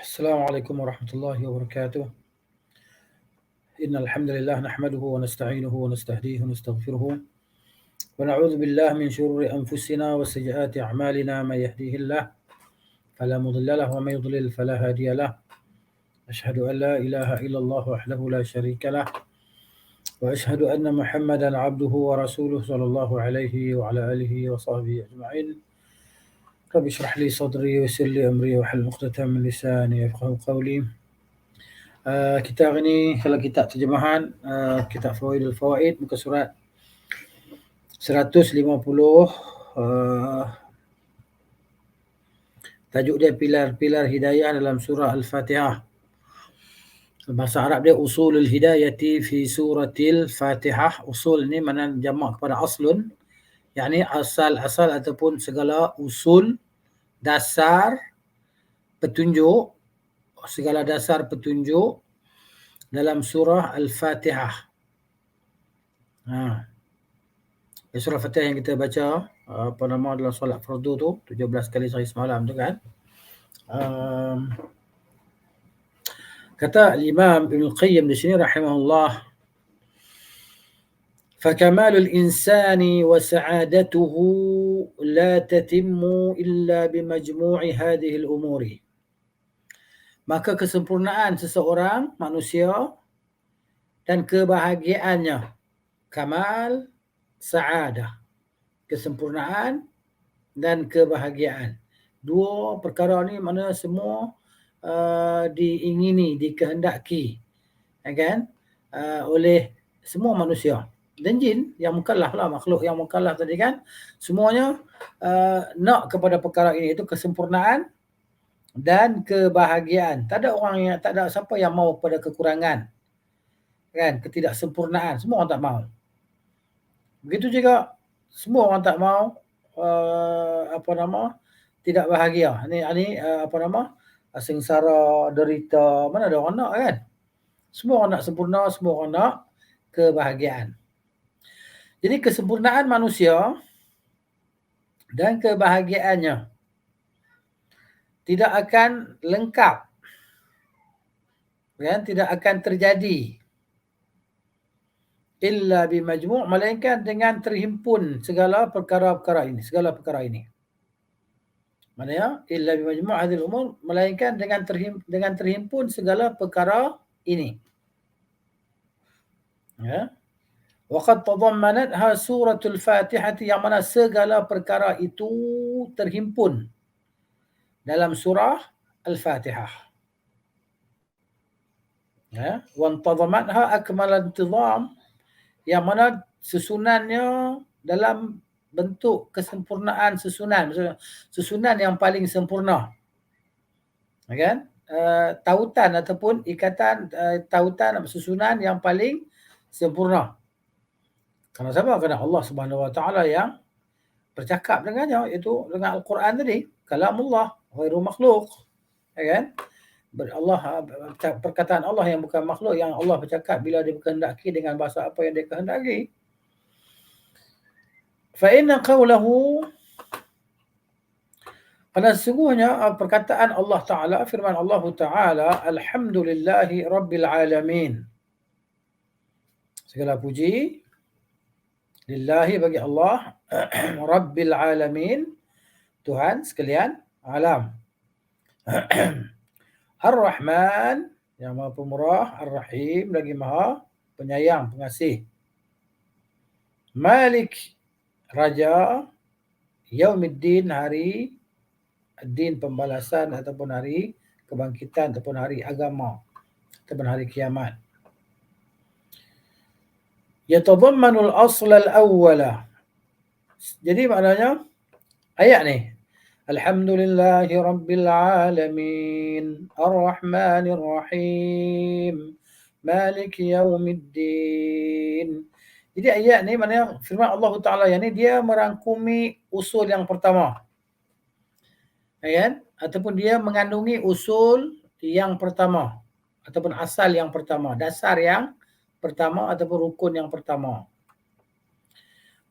السلام عليكم ورحمة الله وبركاته. إن الحمد لله نحمده ونستعينه ونستهديه ونستغفره ونعوذ بالله من شرور أنفسنا وسيئات أعمالنا. من يهديه الله فلا مضل له ومن يضلل فلا هادي له. أشهد أن لا إله إلا الله وحده لا شريك له وأشهد أن محمدا عبده ورسوله صلى الله عليه وعلى آله وصحبه أجمعين. رب اشرح لي صدري ويسر لي أمري واحلل عقدة من لساني يفقهوا قولي. Kita hari ni kalau kitab terjemahan kitab Fawaidul Fawaid muka surat 150, tajuk dia pilar-pilar hidayah dalam surah Al-Fatihah. Bahasa Arab dia usulul hidayati fi suratil Fatihah. Usul ni mana jamak kepada aslun, yakni asal-asal ataupun segala usul, dasar petunjuk, segala dasar petunjuk dalam surah Al-Fatihah. Surah Al-Fatihah yang kita baca dalam solat fardu tu 17 kali sehari semalam tu kan. Kata Imam Ibn Qayyim di sini rahimahullah, فكمال الإنسان وسعادته لا تتم إلا بمجموع هذه الأمور. Maka kesempurnaan seseorang manusia dan kebahagiaannya, kamal, sa'adah, kesempurnaan dan kebahagiaan. Dua perkara ni mana semua diingini, dikehendaki kan, oleh semua manusia dan jin yang mukallaf lah, makhluk yang mukallaf tadi kan, semuanya nak kepada perkara ini, itu kesempurnaan dan kebahagiaan. Tak ada siapa yang mau pada kekurangan kan, ketidaksempurnaan, semua orang tak mau. Begitu juga semua orang tak mau tidak bahagia. Ini sengsara, derita, mana ada orang nak kan? Semua orang nak sempurna, semua orang nak kebahagiaan. Jadi kesempurnaan manusia dan kebahagiaannya tidak akan lengkap, kan? Tidak akan terjadi illa bimajmu', melainkan dengan terhimpun segala perkara-perkara ini. Maknanya illa bimajmu' hadhil umur, melainkan dengan terhimpun segala perkara ini. Ya. Waqad tadammanatha suratul Fatihah, yang mana segala perkara itu terhimpun dalam surah Al-Fatihah. Ya, wa tadamanatha akmal intizam, yang mana susunannya dalam bentuk kesempurnaan susunan yang paling sempurna, kan? Tautan ataupun ikatan, tautan susunan yang paling sempurna. Kerana siapa? Kerana Allah Subhanahu Wa Taala yang bercakap dengannya, iaitu dengan Al-Quran tadi, kalamullah ghairu makhluk, kan? Allah, perkataan Allah yang bukan makhluk, yang Allah bercakap bila dia berkehendaki dengan bahasa apa yang dia kehendaki. Fa inna qawlahu, pada sesungguhnya perkataan Allah Ta'ala, firman Allah Ta'ala, alhamdulillahi rabbil alamin. Segala puji lillahi, bagi Allah, rabbil alamin, Tuhan sekalian alam. Ar-Rahman, yang maha pemurah, Ar-Rahim, lagi maha penyayang, pengasih. Malik, Raja, Yaumiddin, hari din, pembalasan ataupun hari kebangkitan ataupun hari agama ataupun hari kiamat. Yatadammanul asl al-awwala. Jadi maknanya ayat ni, alhamdulillahi rabbil alamin, ar-rahmanir rahim, maliki yaumiddin. Jadi ayat ni maknanya firman Allah Ta'ala yang ni, dia merangkumi usul yang pertama, kan? Ataupun dia mengandungi usul yang pertama ataupun asal yang pertama, dasar yang pertama ataupun rukun yang pertama.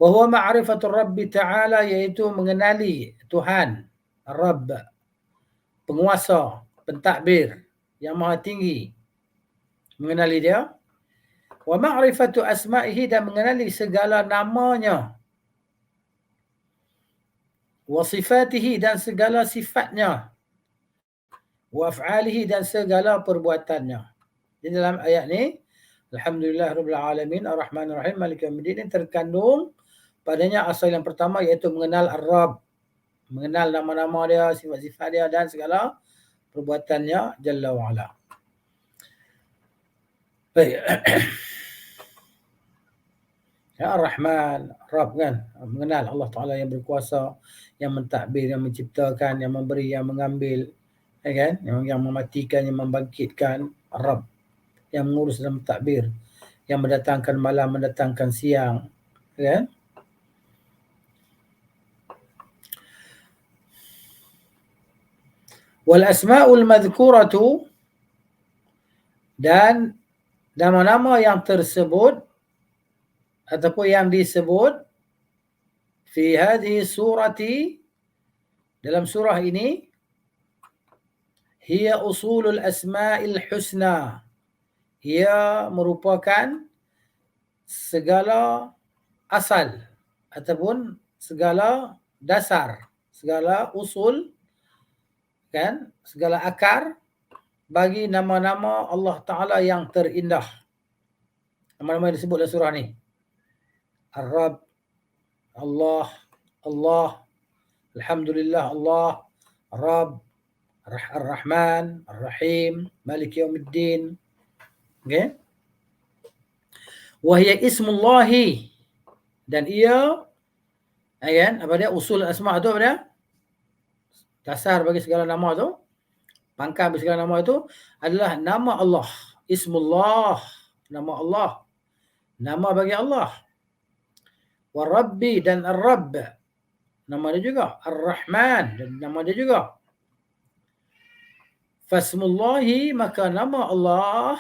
Wa huwa ma'rifatur Rabbi Ta'ala, iaitu mengenali Tuhan, Rabb, penguasa, pentadbir yang maha tinggi, mengenali dia. Wa ma'rifatu asma'ihi, dan mengenali segala namanya. Wa sifatihi, dan segala sifatnya. Wa af'alihi, dan segala perbuatannya. Di dalam ayat ni, Alhamdulillah Rabbil Alamin Ar-Rahman Ar-Rahim Maliki Yawmiddin, ini terkandung padanya asal yang pertama, iaitu mengenal Ar-Rabb, mengenal nama-nama dia, sifat-sifat dia, dan segala perbuatannya Jalla wa'ala. Baik. Ya, Ar-Rahman, Rabb kan, mengenal Allah Ta'ala yang berkuasa, yang mentadbir, yang menciptakan, yang memberi, yang mengambil, ya kan? Yang mematikan, yang membangkitkan, Rabb. Yang mengurus dan mentadbir, yang mendatangkan malam, mendatangkan siang, ya kan? Wal asma'ul madhkuratu, dan nama-nama yang tersebut ataupun yang disebut fi hadhihi surati, dalam surah ini, hiya usulul asma'il husna, ia merupakan segala asal ataupun segala dasar, segala usul, kan, segala akar bagi nama-nama Allah Ta'ala yang terindah. Nama-nama yang disebut dalam surah ni: Ar-Rabb, Allah, Allah, Alhamdulillah, Allah, Rabb, Ar-Rahman, Ar-Rahim, Malik Yawmiddin. Okay? Wahia ismullahi, dan ia, kan, apa dia, usul asma' tu apa dia? Dasar bagi segala nama tu, pangkal bagi segala nama itu adalah nama Allah. Ismullah, nama Allah, nama bagi Allah. Wa Rabbi, dan Ar-Rabb, nama dia juga. Ar-Rahman, dan nama dia juga. Fasmullahi, maka nama Allah,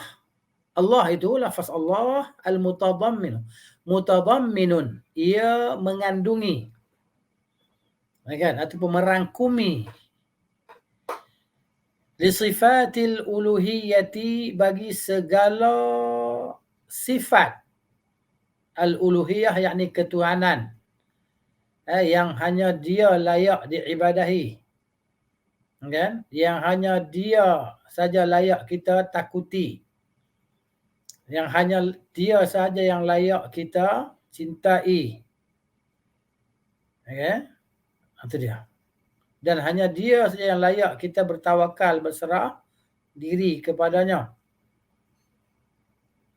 Allah itu lafaz Allah, al-mutadammin, mutadamminun, ia mengandungi, kan, ataupun merangkumi, li sifatil uluhiyati, bagi segala sifat al-uluhiyah, yakni ketuhanan, yang hanya dia layak diibadahi, kan, yang hanya dia saja layak kita takuti, yang hanya dia saja yang layak kita cintai, okay? Itu dia. Dan hanya dia saja yang layak kita bertawakal, berserah diri kepadanya.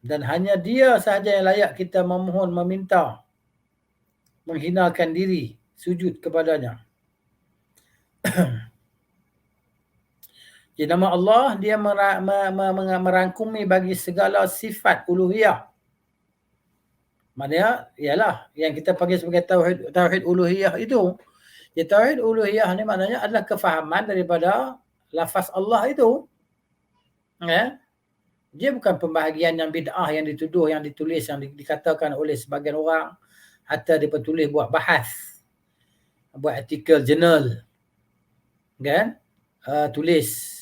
Dan hanya dia sahaja yang layak kita memohon, meminta, menghinakan diri, sujud kepadanya. Jadi nama Allah, dia merangkumi bagi segala sifat uluhiyah. Maknanya ialah yang kita panggil sebagai tauhid uluhiyah itu. Ya, tauhid uluhiyah ni maknanya adalah kefahaman daripada lafaz Allah itu. Ya. Dia bukan pembahagian yang bid'ah, yang dituduh, yang ditulis, yang dikatakan oleh sebagian orang, hatta dia tulis buat bahas, buat artikel jurnal, kan, tulis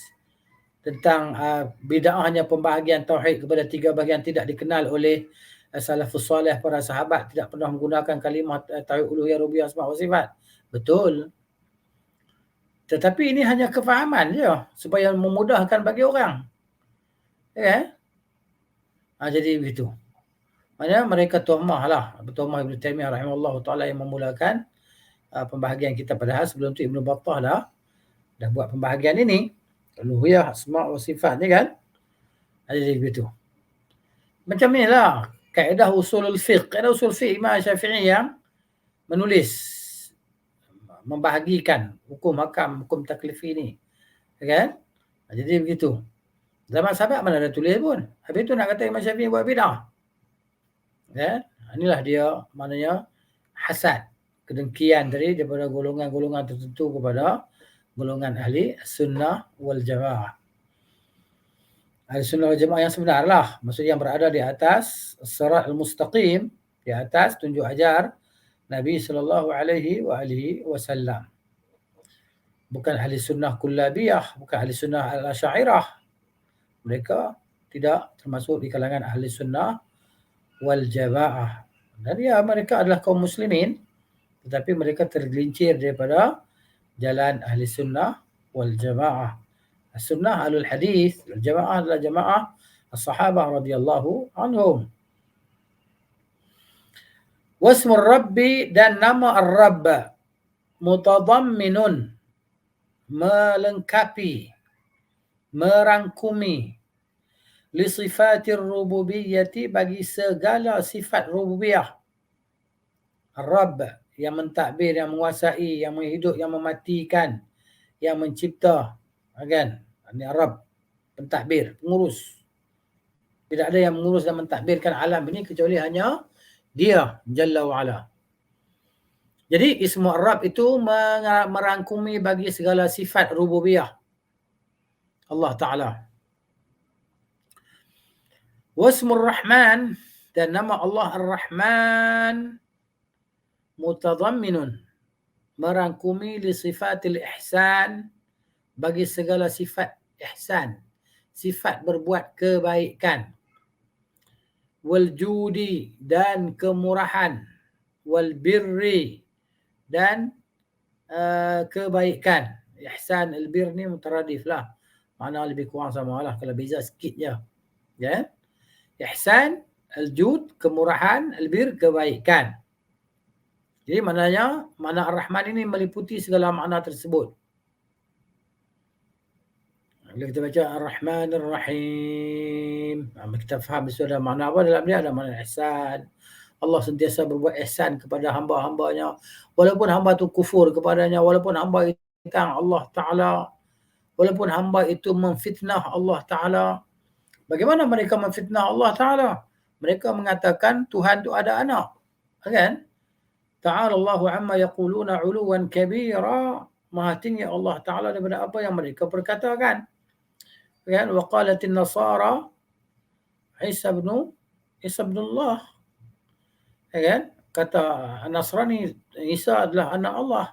tentang bid'ah hanya pembahagian tauhid kepada 3 bahagian, tidak dikenal oleh salafus soleh, para sahabat tidak pernah menggunakan kalimah tauhid uluhiyah, rububiyah, asma wa sifat. Betul. Tetapi ini hanya kefahaman je supaya memudahkan bagi orang. Ya. Jadi begitu. Maknanya mereka tuhmah lah. Tuhmah Ibn Taymiyah rahimahullah ta'ala yang memulakan pembahagian kita, padahal sebelum tu Ibn Battah dah buat pembahagian ini. Uluhiyah, asma' wa sifat ni kan. Jadi begitu. Macam ni lah kaedah usulul fiqh. Kaedah usul fiqh Imam Syafi'i yang menulis, membahagikan hukum hakam, hukum taklifi ni. Kan? Jadi begitu. Zaman sahabat mana ada tulis pun. Habis tu nak kata Imam Syafi'i buat bid'ah. Ya? Inilah dia maknanya hasad, kedengkian daripada golongan-golongan tertentu kepada golongan ahli sunnah wal jamaah. Ahli sunnah wal jamaah yang sebenar lah. Maksudnya yang berada di atas sirat al-mustaqim, di atas tunjuk ajar Nabi sallallahu alaihi wasallam. bukan ahli sunnah kullabiyah, bukan ahli sunnah al-Asy'ariyah. Mereka tidak termasuk di kalangan ahli sunnah wal jamaah. Dan ya, mereka adalah kaum muslimin, tetapi mereka tergelincir daripada jalan ahli sunnah wal jamaah. Sunnah ahlul hadis, jamaah adalah jamaah as-sahabah radhiyallahu anhum. Wasmur Rabbi, dan nama Ar-Rabb, mutadamminun, melengkapi, merangkumi, li sifatir rububiyyati, bagi segala sifat rububiyah. Ar-Rabb, yang mentadbir, yang menguasai, yang menghidup, yang mematikan, yang mencipta, kan? Ini Ar-Rabb, pentadbir, pengurus. Tidak ada yang mengurus dan mentadbirkan alam ini kecuali hanya Dia Jalla wa'ala. Jadi ismu Ar-Rabb itu merangkumi bagi segala sifat rububiyah Allah Ta'ala. Wasmur Rahman, dan nama Allah Ar-Rahman, mutadamminun, merangkumi li sifatil ihsan, bagi segala sifat ihsan, sifat berbuat kebaikan. Wal judi, dan kemurahan. Wal birri, dan kebaikan. Ihsan, al-bir ni mutaradif lah, makna lebih kurang sama lah, kalau beza sikit je. Ya? Ihsan, al-jud, kemurahan, al-bir, kebaikan. Jadi maknanya, makna Ar-Rahman ini meliputi segala makna tersebut. Bila kita baca Ar-Rahman Ar-Rahim, kita faham sudah makna apa dalam dia, ada makna ihsan. Allah sentiasa berbuat ihsan kepada hamba-hambanya, walaupun hamba itu kufur kepadanya, walaupun hamba itu tentang Allah Ta'ala, walaupun hamba itu memfitnah Allah Ta'ala. Bagaimana mereka memfitnah Allah Ta'ala? Mereka mengatakan Tuhan itu ada anak, kan? Ta'ala Allahu amma yaquluna 'uluwan kabira, maha tinggi Allah Ta'ala daripada apa yang mereka perkatakan. Kan? Wa qalatin nasara Isa ibn Allah. Kan? Kata Nasrani, Isa adalah anak Allah.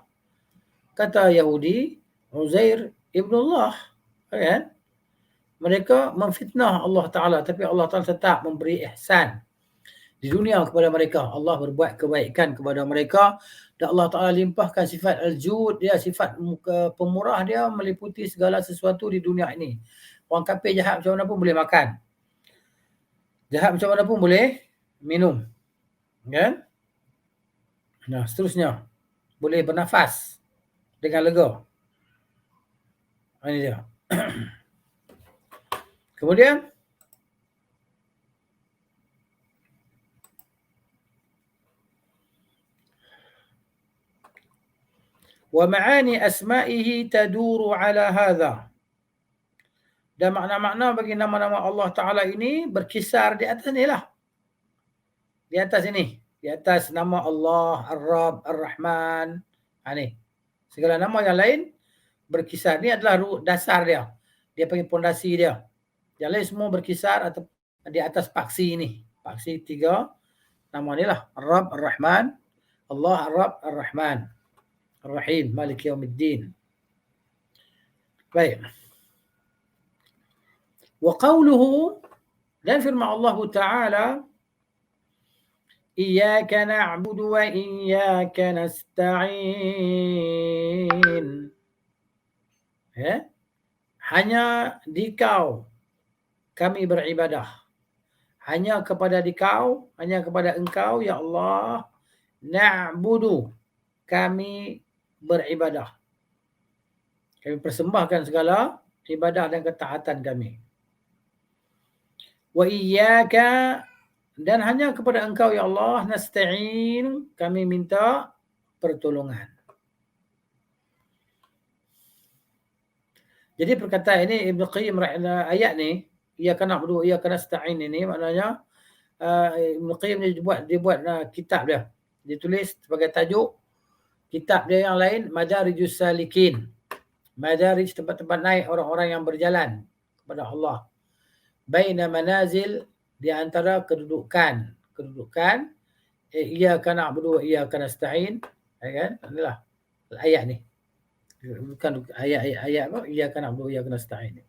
Kata Yahudi, Uzair ibn Allah. Kan? Mereka memfitnah Allah Ta'ala, tapi Allah Ta'ala tetap memberi ihsan di dunia kepada mereka. Allah berbuat kebaikan kepada mereka, dan Allah Ta'ala limpahkan sifat al-jud dia, sifat pemurah dia, meliputi segala sesuatu di dunia ini. Orang kafir jahat macam mana pun boleh makan, jahat macam mana pun boleh minum, kan? Nah, seterusnya boleh bernafas dengan lega. Ini dia. Kemudian wa ma'ani asma'ihi taduru ala hadha, dan makna-makna bagi nama-nama Allah Ta'ala ini berkisar di atas ni lah. Di atas ini. Di atas nama Allah, Ar-Rabb, Ar-Rahman. Ni. Segala nama yang lain berkisar. Ni adalah dasar dia. Dia panggil pondasi dia. Yang lain semua berkisar atau di atas paksi ni. Paksi 3 nama ni lah. Ar-Rabb, Ar-Rahman. Allah, Ar-Rabb, Ar-Rahman. Ar-Rahim, Malik Yawmiddin. Baik. Wa qawluhu, dan firman Allah Ta'ala, Iyyaka na'budu wa iyyaka nasta'in. Ya? Hanya di Kau kami beribadah. Hanya kepada Kau, hanya kepada Engkau, ya Allah, na'budu, kami beribadah. Kami persembahkan segala ibadah dan ketaatan kami. Wa iyyaka, dan hanya kepada Engkau ya Allah, nasta'in, kami minta pertolongan. Jadi perkataan ini Ibn Qayyim, ayat ni, iyyaka na'budu wa iyyaka nasta'in, ini maknanya Ibn Qayyim dia buat kitab dia. Dia tulis sebagai tajuk kitab dia yang lain, Madarijus Salikin. Madarij, tempat-tempat naik orang-orang yang berjalan kepada Allah. Baina manazil, di antara kedudukan iyyaka na'budu wa iyyaka nasta'in, kan? Inilah ayat ni. Bukan ayat apa? Iyyaka na'budu wa iyyaka nasta'in.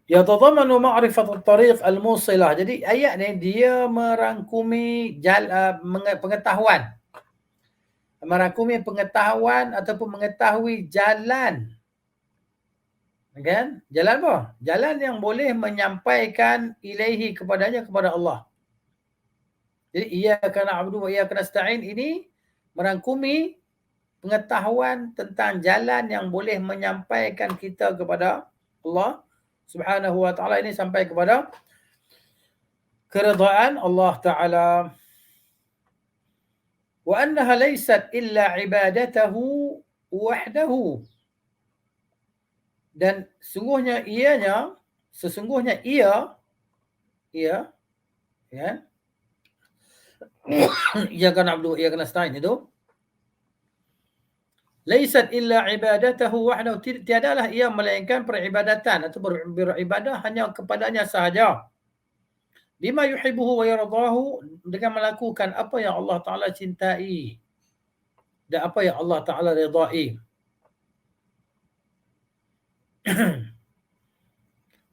Yatadhammanu ma'rifatul tariq al-musilah. Jadi ayat ni dia merangkumi pengetahuan. Merangkumi pengetahuan ataupun mengetahui jalan. Kan? Jalan apa? Jalan yang boleh menyampaikan ilaihi kepada Allah. Jadi iyyaka na'budu wa iyyaka nasta'in ini merangkumi pengetahuan tentang jalan yang boleh menyampaikan kita kepada Allah Subhanahu wa taala, ini sampai kepada keridaan Allah taala. Wa annaha laysat illa ibadatahu wahdahu. Dan sesungguhnya ia ya iyyaka na'budu wa iyyaka nasta'in itu laysat illa ibadatahu wahdahu, tiadalah ia melainkan peribadatan atau beribadah hanya kepadanya sahaja. Bima yuhibbuhu wa yardahu, dengan melakukan apa yang Allah Taala cintai dan apa yang Allah Taala redai.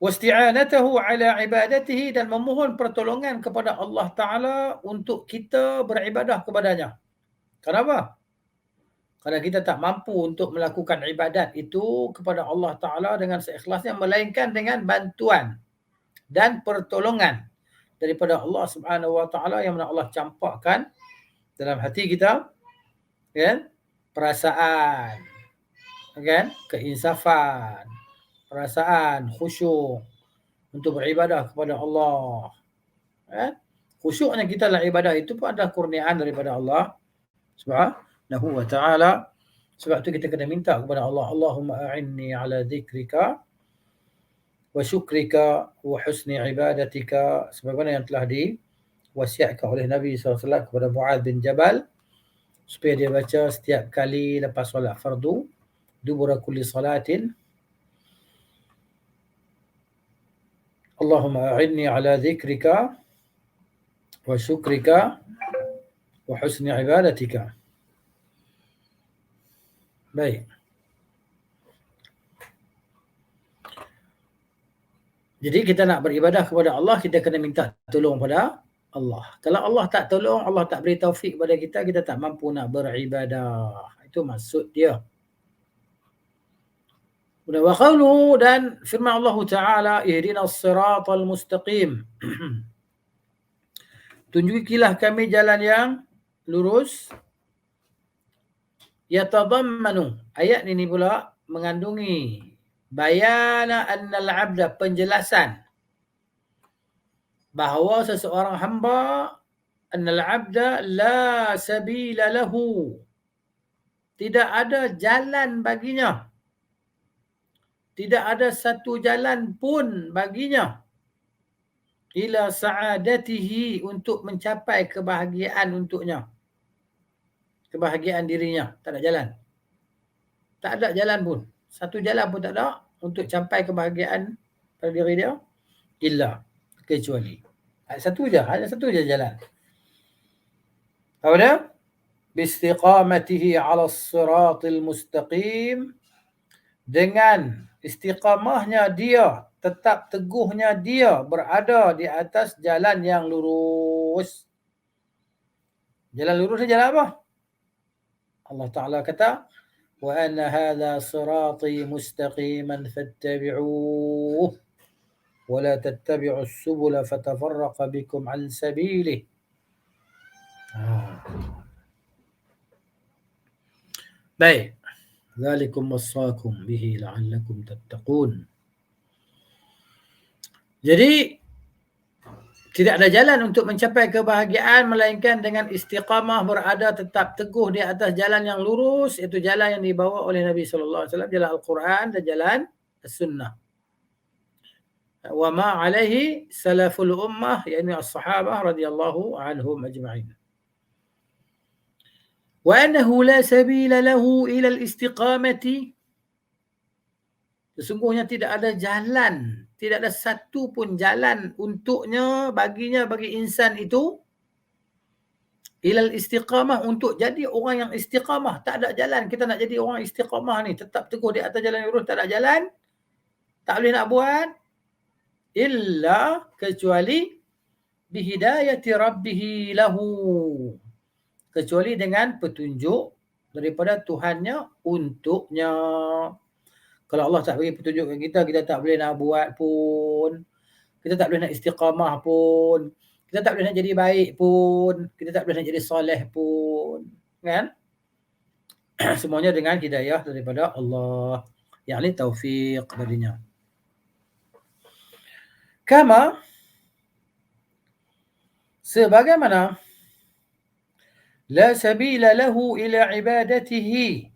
Wasti'anatahu ala ibadatihi, dan memohon pertolongan kepada Allah Taala untuk kita beribadah kepadanya. Kenapa? Kerana kita tak mampu untuk melakukan ibadat itu kepada Allah Ta'ala dengan seikhlasnya, melainkan dengan bantuan dan pertolongan daripada Allah Subhanahu Wa Ta'ala, yang mana Allah campakkan dalam hati kita, kan, perasaan, kan, keinsafan, perasaan khusyuk untuk beribadah kepada Allah. Kan? Khusyuknya kita dalam ibadah itu pun adalah kurniaan daripada Allah Subhanahu wa ta'ala. Sebab tu kita kena minta kepada Allah, Allahumma a'inni ala dhikrika wa syukrika wa husni ibadatika, sebagaimana yang telah diwasiatkan oleh Nabi SAW kepada Mu'adz bin Jabal, supaya dia baca setiap kali lepas solat fardu, dubura kulli salatin, Allahumma a'inni ala dhikrika wa syukrika wa husni ibadatika. Baik. Jadi kita nak beribadah kepada Allah, kita kena minta tolong pada Allah. Kalau Allah tak tolong, Allah tak beri taufik kepada kita, kita tak mampu nak beribadah. Itu maksud dia. Wa qawluhu, dan firman Allah Ta'ala, ihdinas siratal mustaqim. Tunjukilah kami jalan yang lurus. Yatadammanu, ayat ini pula mengandungi bayana annal abda, penjelasan bahawa seseorang hamba, annal abda la sabila lahu, tidak ada jalan baginya, tidak ada satu jalan pun baginya, ila sa'adatihi, untuk mencapai kebahagiaan untuknya, kebahagiaan dirinya. Tak ada jalan. Tak ada jalan pun. Satu jalan pun tak ada untuk capai kebahagiaan pada diri dia. Illa, kecuali. Hanya satu je jalan. Apa dia? Bistiqamatihi ala siratil mustaqim. Dengan istiqamahnya dia, tetap teguhnya dia berada di atas jalan yang lurus. Jalan lurus ni jalan apa? Allah Ta'ala kata, wa anna hadha sirati mustaqiman fattabi'uh wa la tattabi'us subula fatafarraqa bikum an sabilih. Baik. Dzalikum wassakum bihi la'allakum tattaqun. Jadi tidak ada jalan untuk mencapai kebahagiaan melainkan dengan istiqamah, berada tetap teguh di atas jalan yang lurus, iaitu jalan yang dibawa oleh Nabi sallallahu alaihi wasallam, jalan Al-Quran dan jalan As-Sunnah. Wa ma alaihi salaful ummah, yakni as-sahabah radhiyallahu anhum ajma'in. Wa annahu la sabila lahu ila al-istiqamati, sesungguhnya tidak ada jalan, tidak ada satu pun jalan untuknya, bagi insan itu, ilal istiqamah, untuk jadi orang yang istiqamah. Tak ada jalan. Kita nak jadi orang istiqamah ni, tetap teguh di atas jalan lurus, tak ada jalan, tak boleh nak buat illa kecuali bihidayati rabbih lahu, kecuali dengan petunjuk daripada Tuhannya untuknya. Kalau Allah tak bagi petunjuk ke kita, kita tak boleh nak buat pun. Kita tak boleh nak istiqamah pun. Kita tak boleh nak jadi baik pun. Kita tak boleh nak jadi soleh pun. Kan? Semuanya dengan hidayah daripada Allah. Yakni taufiq darinya. Kama, sebagaimana la sabila lahu ila ibadatihi,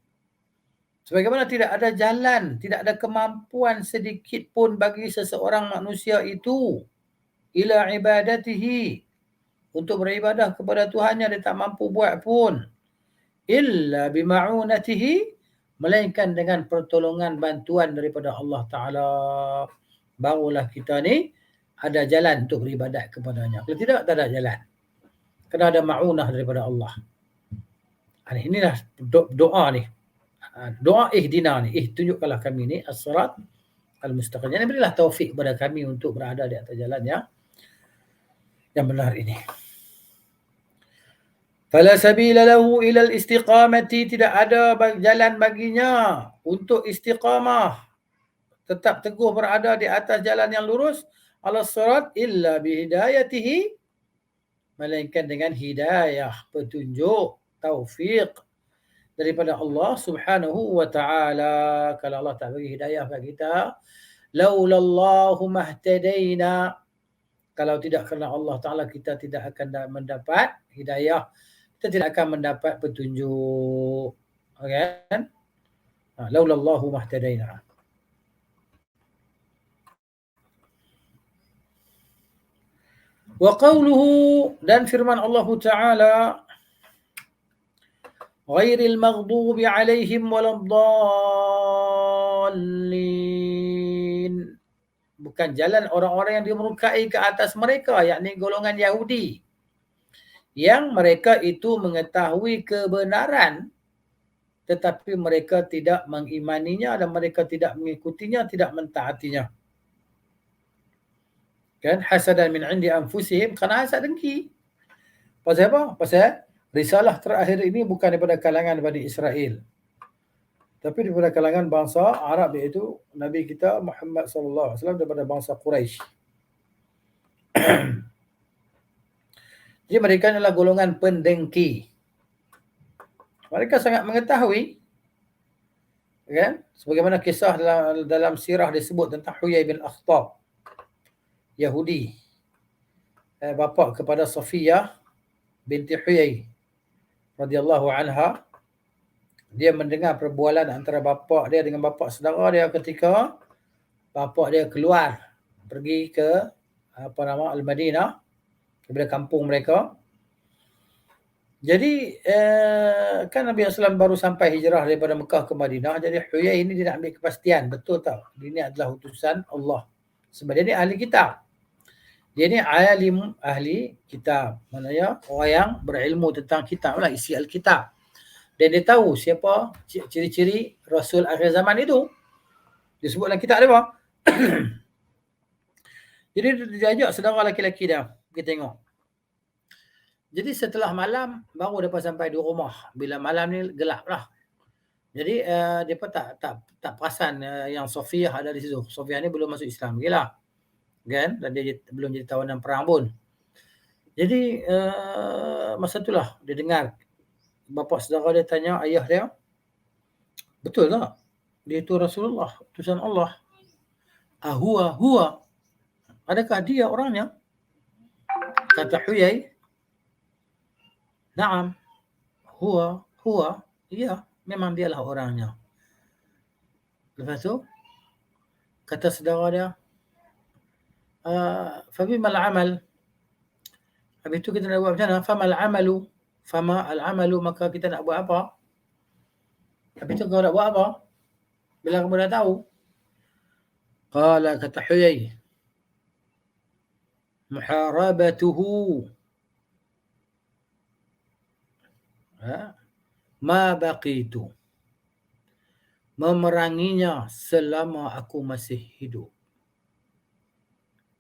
sebagaimana tidak ada jalan, tidak ada kemampuan sedikit pun bagi seseorang manusia itu ila ibadatihi, untuk beribadah kepada Tuhannya, dia tak mampu buat pun, illa bima'unatihi, melainkan dengan pertolongan bantuan daripada Allah Ta'ala, barulah kita ni ada jalan untuk beribadat kepadanya. Kalau tidak, tak ada jalan. Kena ada ma'unah daripada Allah. Inilah doa ni. Doa ihdina ni, tunjukkanlah kami ni as-sirat al-mustaqim. Jadi berilah taufik kepada kami untuk berada di atas jalan yang benar ini. Fala sabila lahu ila al-istiqamati, tidak ada jalan baginya untuk istiqamah, tetap teguh berada di atas jalan yang lurus, ala sirat, illa bihidayatihi, melainkan dengan hidayah, petunjuk, taufik daripada Allah Subhanahu wa ta'ala. Kalau Allah tak bagi hidayah bagi kita, laulallahu mahtadaina, kalau tidak kerana Allah Ta'ala, kita tidak akan mendapat hidayah, kita tidak akan mendapat petunjuk. Kan? Laulallahu mahtadaina. Wa qawluhu, dan firman Allah Ta'ala, ghairil maghdubi alaihim waladdallin, bukan jalan orang-orang yang dimurkai ke atas mereka, yakni golongan Yahudi, yang mereka itu mengetahui kebenaran tetapi mereka tidak mengimaninya dan mereka tidak mengikutinya, tidak mentaatinya. Kan? Hasadan min indi anfusihim, kerana hasad dengki. Pasal apa? Pasal risalah terakhir ini bukan daripada kalangan Bani Israel, tapi daripada kalangan bangsa Arab, iaitu Nabi kita Muhammad sallallahu alaihi wasallam daripada bangsa Quraisy. Jadi mereka adalah golongan pendengki. Mereka sangat mengetahui, kan? Sebagaimana kisah dalam sirah disebut tentang Huyai bin Akhtab, Yahudi, bapa kepada Safiyah binti Huyai radhiyallahu anha. Dia mendengar perbualan antara bapa dia dengan bapa saudara dia ketika bapa dia keluar pergi ke Al-Madinah, daripada kampung mereka. Jadi kan Nabi SAW baru sampai hijrah daripada Mekah ke Madinah. Jadi Huyai ini dia nak ambil kepastian, betul tak dia ni adalah utusan Allah, sebab dia ni ahli kitab. Dia ni alim ahli kitab, maknanya orang yang berilmu tentang kitab lah, isi Alkitab. Dan dia tahu siapa ciri-ciri Rasul akhir zaman itu. Disebut dalam kitab dia apa? Jadi dia ajak saudara lelaki-lelaki dia pergi tengok. Jadi setelah malam baru mereka sampai di rumah. Bila malam ni gelap lah. Jadi mereka tak perasan yang Safiyah ada di situ. Safiyah ni belum masuk Islam lagi lah. Kan? Dan dia belum jadi tawanan perang pun. Jadi masa itulah dia dengar bapa saudara dia tanya ayah dia, betul tak dia itu Rasulullah, utusan Allah? Huwa, adakah dia orangnya? Kata Huyai, na'am, huwa, ya, memang dialah orangnya. Lepas tu kata saudara dia, fabimal amal, habis tu kita nak buat macam mana? Fama al-amalu, maka kita nak buat apa? Habis tu kau nak buat apa bila kamu dah tahu? Qala, kata Huyai, muharabatuhu, ma baqitu, memeranginya selama aku masih hidup.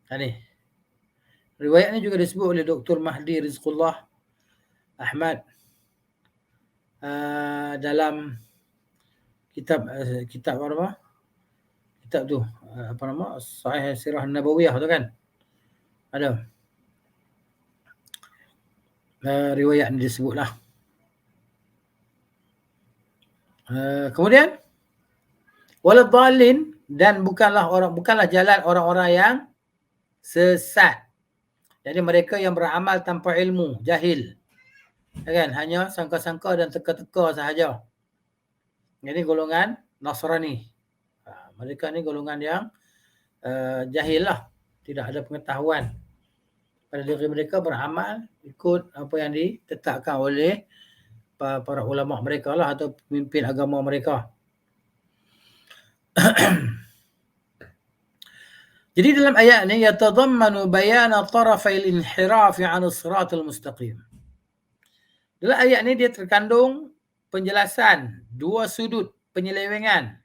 Ini riwayat ini juga disebut oleh Dr. Mahdi Rizqullah Ahmad dalam kitab apa? Kitab tu apa nama? Sahih Sirah Nabawiyah tu kan. Ada riwayat ini disebutlah. Kemudian waladhdallin, dan bukanlah jalan orang-orang yang sesat. Jadi mereka yang beramal tanpa ilmu, jahil. Kan, hanya sangka-sangka dan teka-teka sahaja. Ini golongan Nasrani. Mereka ni golongan yang jahil lah, tidak ada pengetahuan. Pada diri mereka beramal ikut apa yang ditetapkan oleh para ulama mereka lah, atau pemimpin agama mereka. Jadi dalam ayat ni yatadammanu bayana tarafai al-inhiraf 'an as-siratal mustaqim. Dalam ayat ni dia terkandung penjelasan dua sudut penyelewengan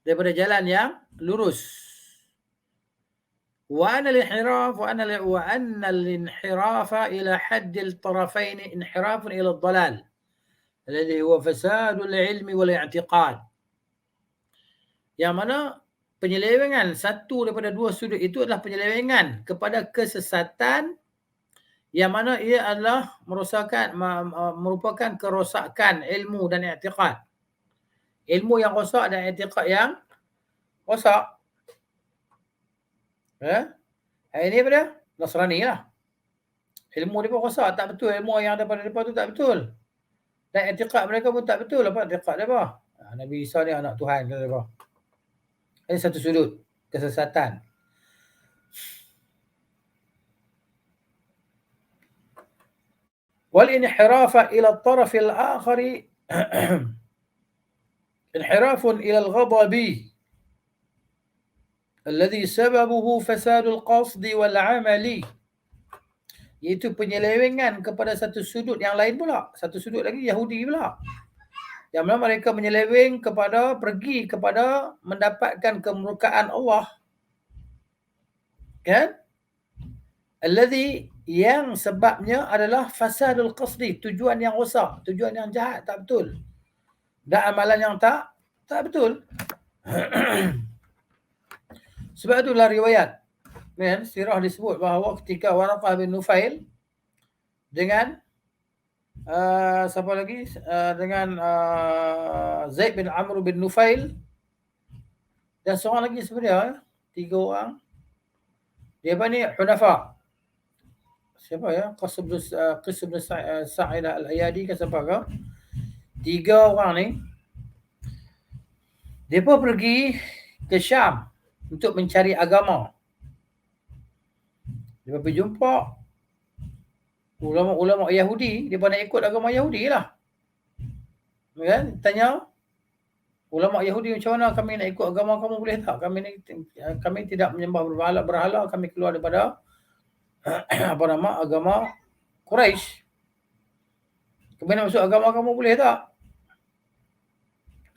daripada jalan yang lurus. Wa anna al-inhirafa ila hadd al-tarafain inhirafun ila ad-dalal alladhi huwa fasad al-ilm wal i'tiqad. Yang mana penyelewengan satu daripada dua sudut itu adalah penyelewengan kepada kesesatan, yang mana ia adalah merupakan kerosakan ilmu dan i'tiqad. Ilmu yang rosak dan i'tiqad yang rosak. Ini apa dia? Nasrani lah. Ilmu dia pun rosak, tak betul. Ilmu yang ada pada mereka tu tak betul. Dan i'tiqad mereka pun tak betul. Apa i'tiqad mereka? Nabi Isa ni anak Tuhan kata mereka. Ini satu sudut kesesatan. Wal inhirafa ila at-taraf al-akhar inhirafun ila al-ghadabi alladhi sababuhu fasad al-qasd wal 'amali, iaitu penyelewengan kepada satu sudut yang lain pula, satu sudut lagi Yahudi pula, yang mana mereka menyeleweng pergi kepada mendapatkan kemurkaan Allah, kan? Alladhi, yang sebabnya adalah fasadul qasdi, tujuan yang rosak, tujuan yang jahat, tak betul, dan amalan yang tak betul. Sebab itulah riwayat sirah disebut bahawa ketika Waraqah bin Nufail dengan siapa lagi, dengan Zaid bin Amr bin Nufail dan seorang lagi sebenarnya, 3 orang, dia apa ni, Hunafa. Siapa ya? Qis bin Sa'id al-Ayadi ke siapa ke? 3 orang ni mereka pergi ke Syam untuk mencari agama. Dia pergi jumpa ulama-ulama Yahudi, dia nak ikut agama Yahudi lah. Kan? Tanya ulama Yahudi, macam mana kami nak ikut agama kamu, boleh tak? Kami tidak menyembah berhala, kami keluar daripada agama Quraisy. Kami nak masuk agama kamu, boleh tak?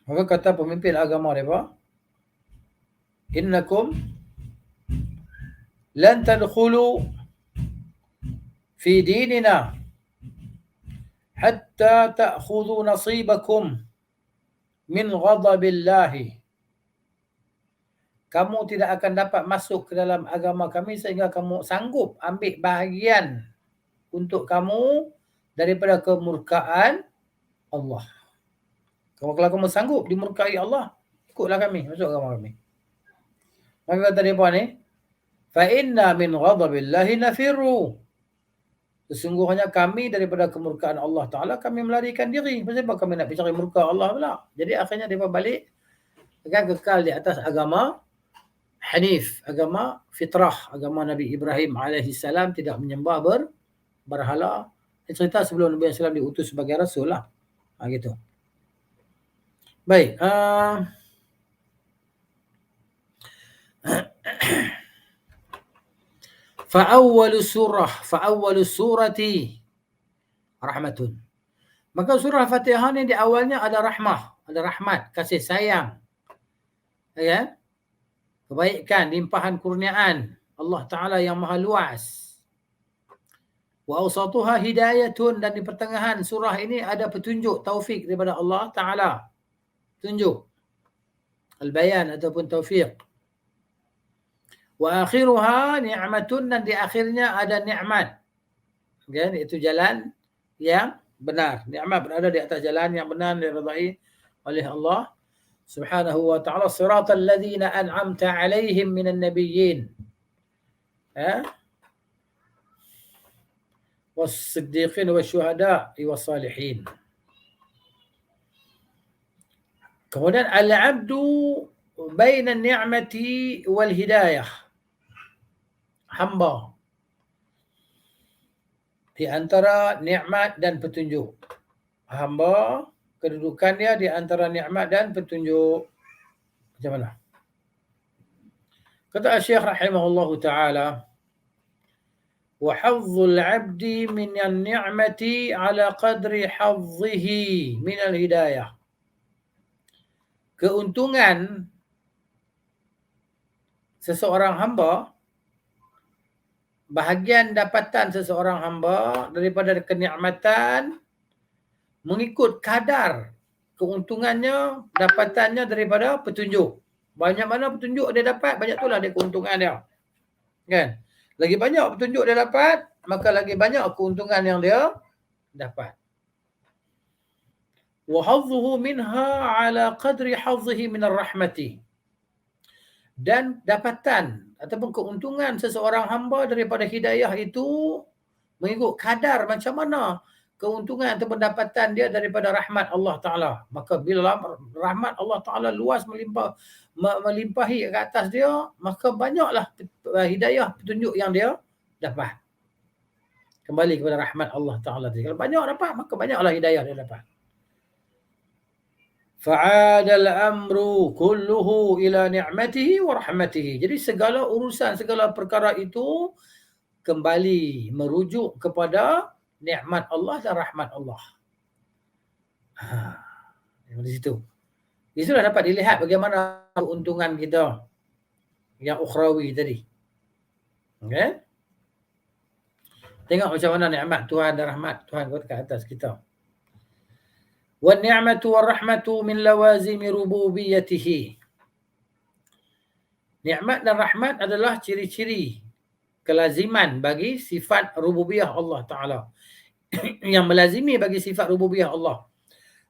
Maka kata pemimpin agama mereka, innakum lan tadkhulu fi dinina hatta ta'khudhu nasibakum min ghadabillahi. Kamu tidak akan dapat masuk ke dalam agama kami sehingga kamu sanggup ambil bahagian untuk kamu daripada kemurkaan Allah. Kalau kamu sanggup dimurkai Allah, ikutlah kami, masuk agama kami. Maka kata mereka ni, fa inna min ghadabillahi nafirru. Sesungguhnya kami daripada kemurkaan Allah Ta'ala, kami melarikan diri. Sebab kami nak cari murka Allah pula. Jadi akhirnya mereka balik, akan kekal di atas agama Hanif, agama fitrah, agama Nabi Ibrahim alaihissalam, tidak menyembah berhala. Ini cerita sebelum Nabi SAW diutus sebagai Rasul lah. Gitu. Baik. Fa'awwalu surati rahmatun. Maka surah Al-Fatihah ni di awalnya ada rahmah, ada rahmat, kasih sayang. Ya. Kebaikan, limpahan kurniaan Allah Ta'ala yang maha luas. Wa awsatuha hidayatun, dan di pertengahan surah ini ada petunjuk, taufik daripada Allah Ta'ala. Tunjuk. Al-bayan ataupun taufiq. Wa akhiruha ni'matun, dan di akhirnya ada nikmat. Kan, itu jalan yang benar. Nikmat berada di atas jalan yang benar diridai oleh Allah Subhanahu wa ta'ala. Siratal ladzina an'amta 'alaihim minan nabiyyin. Was-siddiqin wasyuhada'i was-salihin. Kemudian al-'abdu baina an-ni'mati wal hidayah. Hamba di antara nikmat dan petunjuk. Hamba kedudukannya di antara nikmat dan petunjuk. Macam mana? Kata Syekh rahimahullahu ta'ala, wa hazzul 'abdi min an-ni'mati 'ala qadri hazzihi min al-hidayah. Keuntungan seseorang hamba, bahagian dapatan seseorang hamba daripada kenikmatan mengikut kadar keuntungannya, dapatannya daripada petunjuk. Banyak mana petunjuk dia dapat, banyak itulah dia keuntungan dia. Kan? Lagi banyak petunjuk dia dapat, maka lagi banyak keuntungan yang dia dapat. Wa hazzuhu minha ala qadri hazzihi min ar-rahmati. Dan dapatan ataupun keuntungan seseorang hamba daripada hidayah itu mengikut kadar macam mana keuntungan atau pendapatan dia daripada rahmat Allah Ta'ala. Maka bila rahmat Allah Ta'ala luas melimpahi ke atas dia, maka banyaklah hidayah petunjuk yang dia dapat. Kembali kepada rahmat Allah Ta'ala. Kalau banyak dapat, maka banyaklah hidayah dia dapat. Fa'adal amru kulluhu ila ni'matihi wa rahmatihi. Jadi segala urusan, segala perkara itu kembali merujuk kepada nikmat Allah dan rahmat Allah. Di situ. Di situ dapat dilihat bagaimana keuntungan kita yang ukhrawi tadi. Okay? Tengok macam mana nikmat Tuhan dan rahmat Tuhan kat atas kita. Wan ni'matu war rahmatu min lawazimi rububiyyatihi. Nikmat dan rahmat adalah ciri-ciri kelaziman bagi sifat rububiyah Allah Ta'ala. Yang melazimi bagi sifat rububiyah Allah.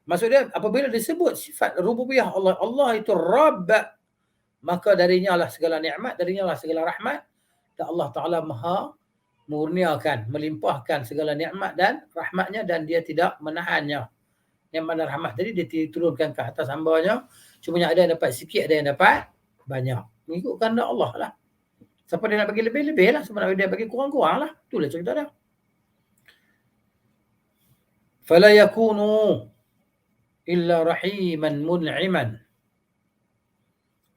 Maksudnya apabila disebut sifat rububiyah Allah, Allah itu Rabb, maka darinya lah segala nikmat, darinya lah segala rahmat. Dan Allah Ta'ala maha murniakan, melimpahkan segala nikmat dan rahmatnya, dan dia tidak menahannya. Yang mana rahmat tadi dia diturunkan ke atas hambanya. Cumanya ada yang dapat sikit, ada yang dapat banyak. Mengikut kehendak Allah lah. Siapa dia nak bagi lebih-lebih lah. Siapa nak dia bagi kurang-kurang lah. Itulah cerita dia. Fala yakunu illa rahiman mun'iman.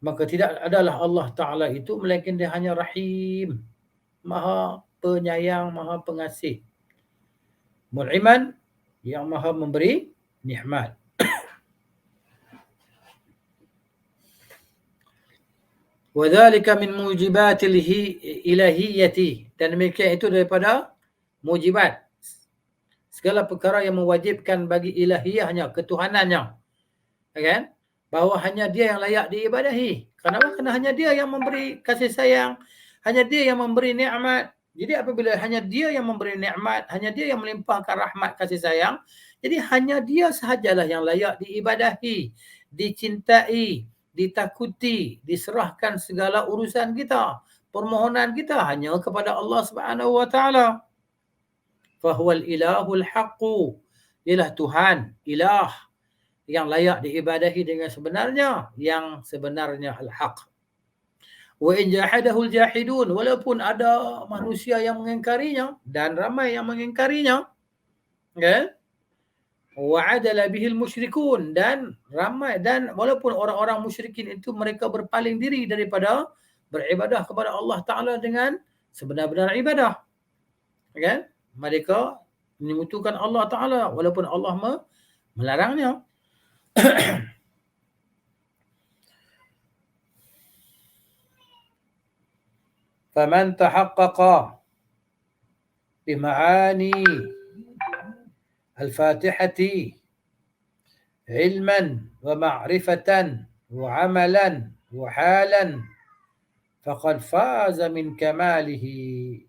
Maka tidak adalah Allah Ta'ala itu melainkan dia hanya rahim. Maha penyayang, maha pengasih. Mun'iman, yang maha memberi nikmat. Wadzalika min mujibatil ilahiyyati, dan demikian itu daripada mujibat, segala perkara yang mewajibkan bagi ilahiyahnya, ketuhanannya. Kan? Bahawa hanya dia yang layak diibadahi. Kenapa? Kerana hanya dia yang memberi kasih sayang, hanya dia yang memberi nikmat. Jadi apabila hanya dia yang memberi nikmat, hanya dia yang melimpahkan rahmat kasih sayang, jadi hanya dia sahajalah yang layak diibadahi, dicintai, ditakuti, diserahkan segala urusan kita, permohonan kita hanya kepada Allah Subhanahu wa Ta'ala. Fahuwal ilahul haqqu, ialah Tuhan, ilah yang layak diibadahi dengan sebenarnya, yang sebenarnya al-haq. Wa in jahadahul jahidun, walaupun ada manusia yang mengingkarinya dan ramai yang mengingkarinya, kan? Wa adala bihil musyrikun, dan ramai, dan walaupun orang-orang musyrikin itu mereka berpaling diri daripada beribadah kepada Allah Ta'ala dengan sebenar-benar ibadah, kan? Mereka menyemutukan Allah Ta'ala walaupun Allah melarangnya. Faman tahaqqaqa bima'ani al-Fatihati ilman wa ma'rifatan wa amalan wa halan faqad faza min kamalihi.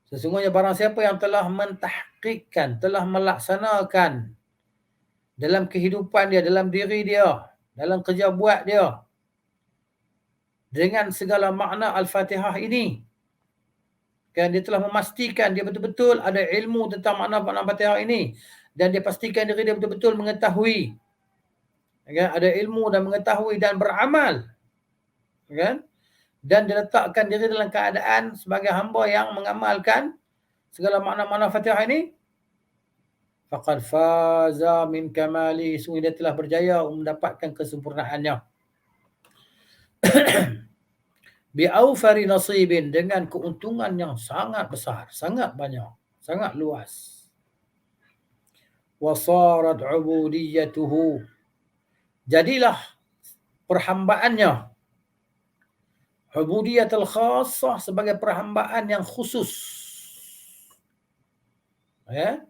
Sesungguhnya barang siapa yang telah mentahqiqkan, telah melaksanakan dalam kehidupan dia, dalam diri dia, dalam kerja buat dia dengan segala makna Al-Fatihah ini, kan, dia telah memastikan dia betul-betul ada ilmu tentang makna Al-Fatihah ini, dan dia pastikan diri dia betul-betul mengetahui, kan, ada ilmu dan mengetahui dan beramal, kan, dan dia letakkan diri dalam keadaan sebagai hamba yang mengamalkan segala makna-makna Fatihah ini, faqad faza min kamali, sungguh dia telah berjaya mendapatkan kesempurnaannya. Bi'aufari nasibin, dengan keuntungan yang sangat besar, sangat banyak, sangat luas. Wasarat ubudiyatuhu, jadilah perhambaannya, ubudiyatul khassah, sebagai perhambaan yang khusus. Ya,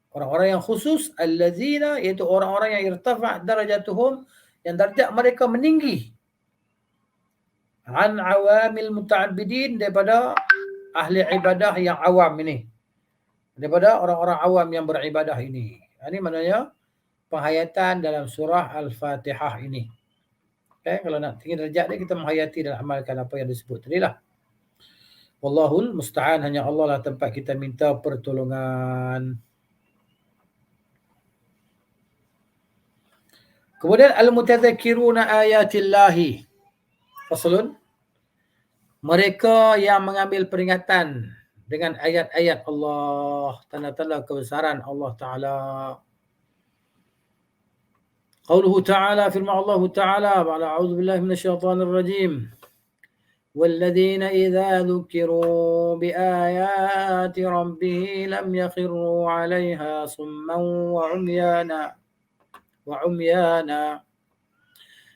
orang-orang yang khusus, allazina, iaitu orang-orang yang irtafa' darajatuhum, yang darjat mereka meninggi, an awamil muta'abbidin, daripada ahli ibadah yang awam ini, daripada orang-orang awam yang beribadah ini. Ini maknanya penghayatan dalam surah Al-Fatihah ini. Okay, kalau nak tinggi darjat dia, kita menghayati dan amalkan apa yang disebut tadi lah. Wallahul musta'an, hanya Allah lah tempat kita minta pertolongan. Kemudian al-mutadzakiruna ayatillahi faslun, mereka yang mengambil peringatan dengan ayat-ayat Allah, tanda-tanda kebesaran Allah Ta'ala. Qauluhu Ta'ala, firman Allah Ta'ala, a'udzu billahi minasyaitonir rajim. Walladzina idza dzukiruu biayati rabbihim lam yakhirru 'alaiha summan wa 'umyana.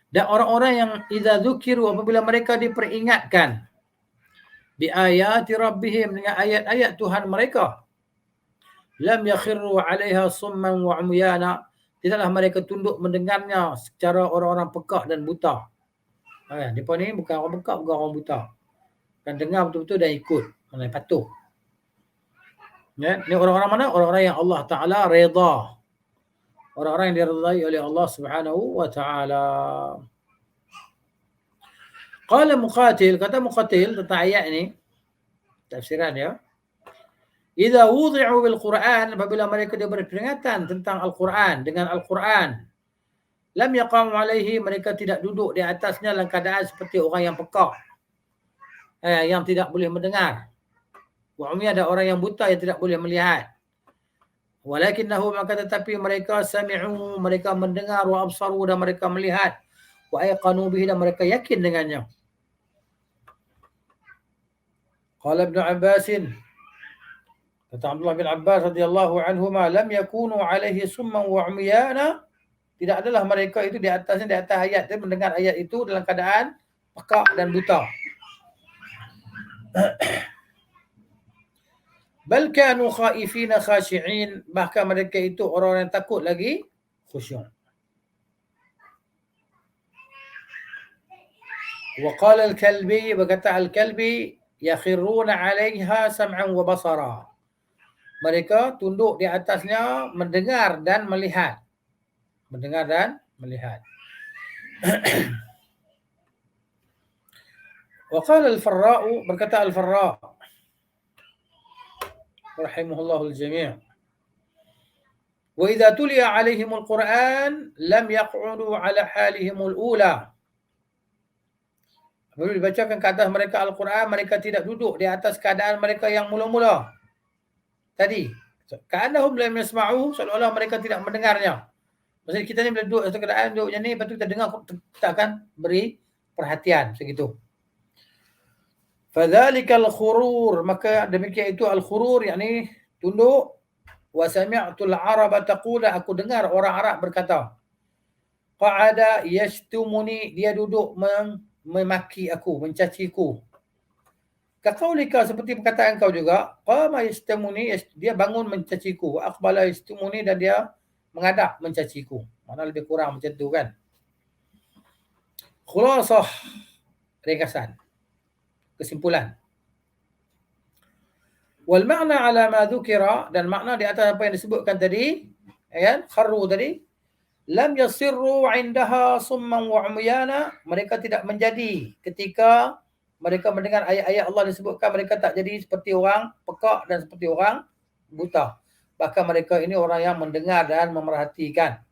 Dan orang-orang yang idza dzukiru, apabila mereka diperingatkan, biayati rabbihim, dengan ayat-ayat Tuhan mereka, lam yakhirru 'alaiha summan wa 'umyana, tidaklah mereka tunduk mendengarnya secara orang-orang pekak dan buta. Mereka ni bukan orang pekak, bukan orang buta, dan dengar betul-betul dan ikut, mana patuh. Ya, ni orang-orang mana? Orang-orang yang Allah Ta'ala redha, orang-orang yang diridai oleh Allah Subhanahu wa Ta'ala. Qala Muqatil, kata Muqatil tentang ayat ini, tafsiran dia, idza wudi'u bil Quran, apabila mereka diberi peringatan tentang Al-Quran, dengan Al-Quran, lam yaqamu alaihi, mereka tidak duduk di atasnya dalam keadaan seperti orang yang pekak, yang tidak boleh mendengar. Wa ummi, ada orang yang buta yang tidak boleh melihat. Walakinnahu, maka tetapi mereka sami'u, mereka mendengar, wa absaru, dan mereka melihat, wa ayqanu bihi, dan mereka yakin dengannya. Qala Ibn Abbasin, kata Abdullah bin Abbas radhiyallahu anhuma, lam yakunu alaihi summan wa umyana, tidak adalah mereka itu di atas ayat, dia mendengar ayat itu dalam keadaan pekak dan buta. Bal kanu khaifina khashi'in, bahkan mereka itu orang yang takut lagi khusyuk. Wa qala al-Kalbi, berkata al-Kalbi, yakhiruna 'alaiha sam'an wa basara, mereka tunduk di atasnya mendengar dan melihat. Mendengar dan melihat. Wa qala al-Farra'u, berkata al-Farra' rahimahullahu al-jami', wa idza tuliya 'alaihim al-Qur'an lam yaq'udu 'ala halihim al-ula, apabila dibacakan ke atas mereka Al-Quran, mereka tidak duduk di atas keadaan mereka yang mula-mula tadi. Ka'annahum lam yasma'u, seolah-olah mereka tidak mendengarnya. Maksudnya kita ni bila duduk dalam keadaan duduk macam ni, lepas tu kita dengar, kita akan beri perhatian segitu. Fadzalikal khurur, maka demikian itu al-khurur, yakni tunduk. Wa sami'tul Araba taqula, aku dengar orang Arab berkata, qa'ada yashtumuni, dia duduk memaki aku, mencaciku. Kaqaulika, seperti perkataan kau juga, qama yashtumuni, dia bangun mencaciku, wa aqbala yashtumuni, dan dia menghadap mencaciku. Mana lebih kurang macam tu kan. Khulasah, ringkasan, kesimpulan. Wal makna ala ma dzukira, dan makna di atas apa yang disebutkan tadi, kan? Kharru tadi, lam yasirru indaha summan wa umyana, mereka tidak menjadi ketika mereka mendengar ayat-ayat Allah disebutkan, mereka tak jadi seperti orang pekak dan seperti orang buta. Bahkan mereka ini orang yang mendengar dan memerhatikan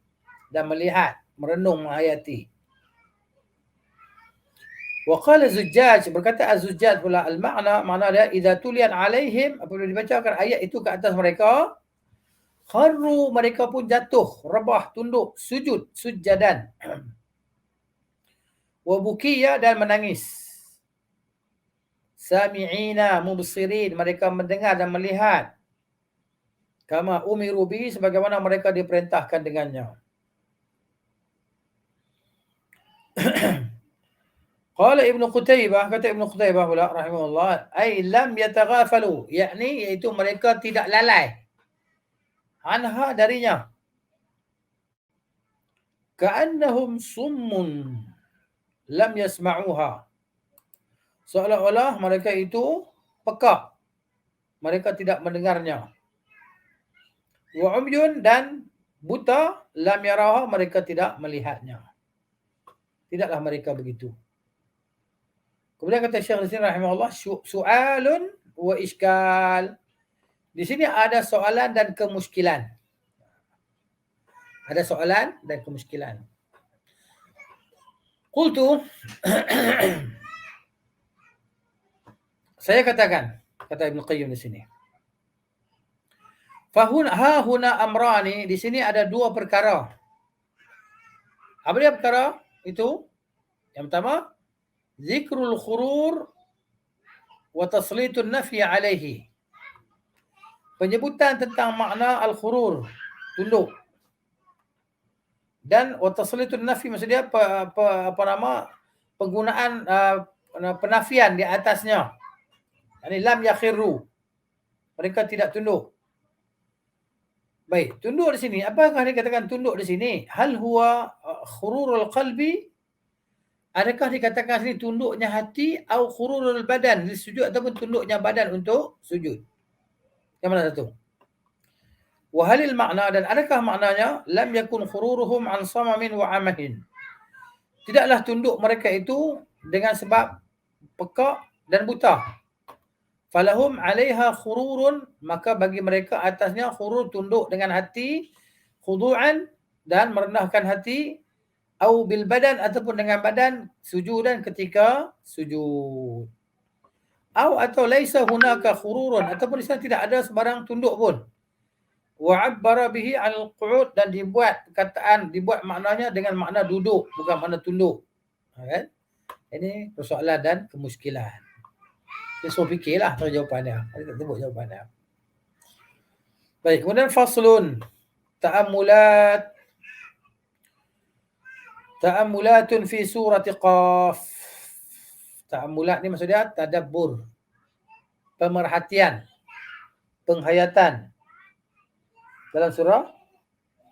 dan melihat, merenung, menghayati. Wa qala Zujjaj, berkata Az-Zujjaj pula, al-makna, makna dia, idza tuliyan alaihim, apabila dibacakan ayat itu ke atas mereka, kharru, mereka pun jatuh, rebah, tunduk, sujud, sujjadan. Wa bukiya, dan menangis. Sami'ina mubsirin, mereka mendengar dan melihat. Kama umiru bi, sebagaimana mereka diperintahkan dengannya. Qala Ibnu Qutaybah, kata Ibnu Qutaybah pula rahimahullah, ay lam yataghafalu, yakni iaitu mereka tidak lalai anha, darinya. Ka'annahum summun lam yasma'uha, seolah-olah mereka itu pekak, mereka tidak mendengarnya. Wa umyun, dan buta, lam yaraha, mereka tidak melihatnya. Tidaklah mereka begitu. Kemudian kata Syekh Al-Sini rahimahullah, su'alun wa iskal. Di sini ada soalan dan kemuskilan. Ada soalan dan kemuskilan. Qultu, saya katakan, kata Ibnu Qayyim di sini, ha huna amrani, di sini ada dua perkara. Apa dia perkara itu? Yang pertama, zikrul khurur wa taslitun nafi alaihi. Penyebutan tentang makna al-khurur, tunduk. Dan wa taslitun nafi, maksudnya penggunaan penafian di atasnya. Yani lam yakhiru, mereka tidak tunduk. Baik, tunduk di sini, apakah dikatakan tunduk di sini? Hal huwa khururul qalbi, adakah dikatakan sini tunduknya hati, atau khururul badan sujud, ataupun tunduknya badan untuk sujud? Yang mana satu? Wa halil makna, dan adakah maknanya lam yakun khururuhum an samamin wa amahin, tidaklah tunduk mereka itu dengan sebab pekak dan buta. Falahum 'alaiha khururun, maka bagi mereka atasnya khurur, tunduk dengan hati, khudu'an, dan merendahkan hati, au bil badan, ataupun dengan badan, sujudan, ketika sujud. Atau laisa hunaka khururun, ataupun di sana tidak ada sebarang tunduk pun. Wa 'abbara bihi 'al qu'ud, dan dibuat maknanya dengan makna duduk, bukan makna tunduk. Kan? Ini persoalan dan kemuskilan. Dia suruh fikirlah tahu jawapannya. Dia tak sebut jawapannya. Baik, kemudian faslun. Ta'ammulatun fi surati Qaf. Ta'ammulat ni maksudnya tadabbur, pemerhatian, penghayatan dalam surah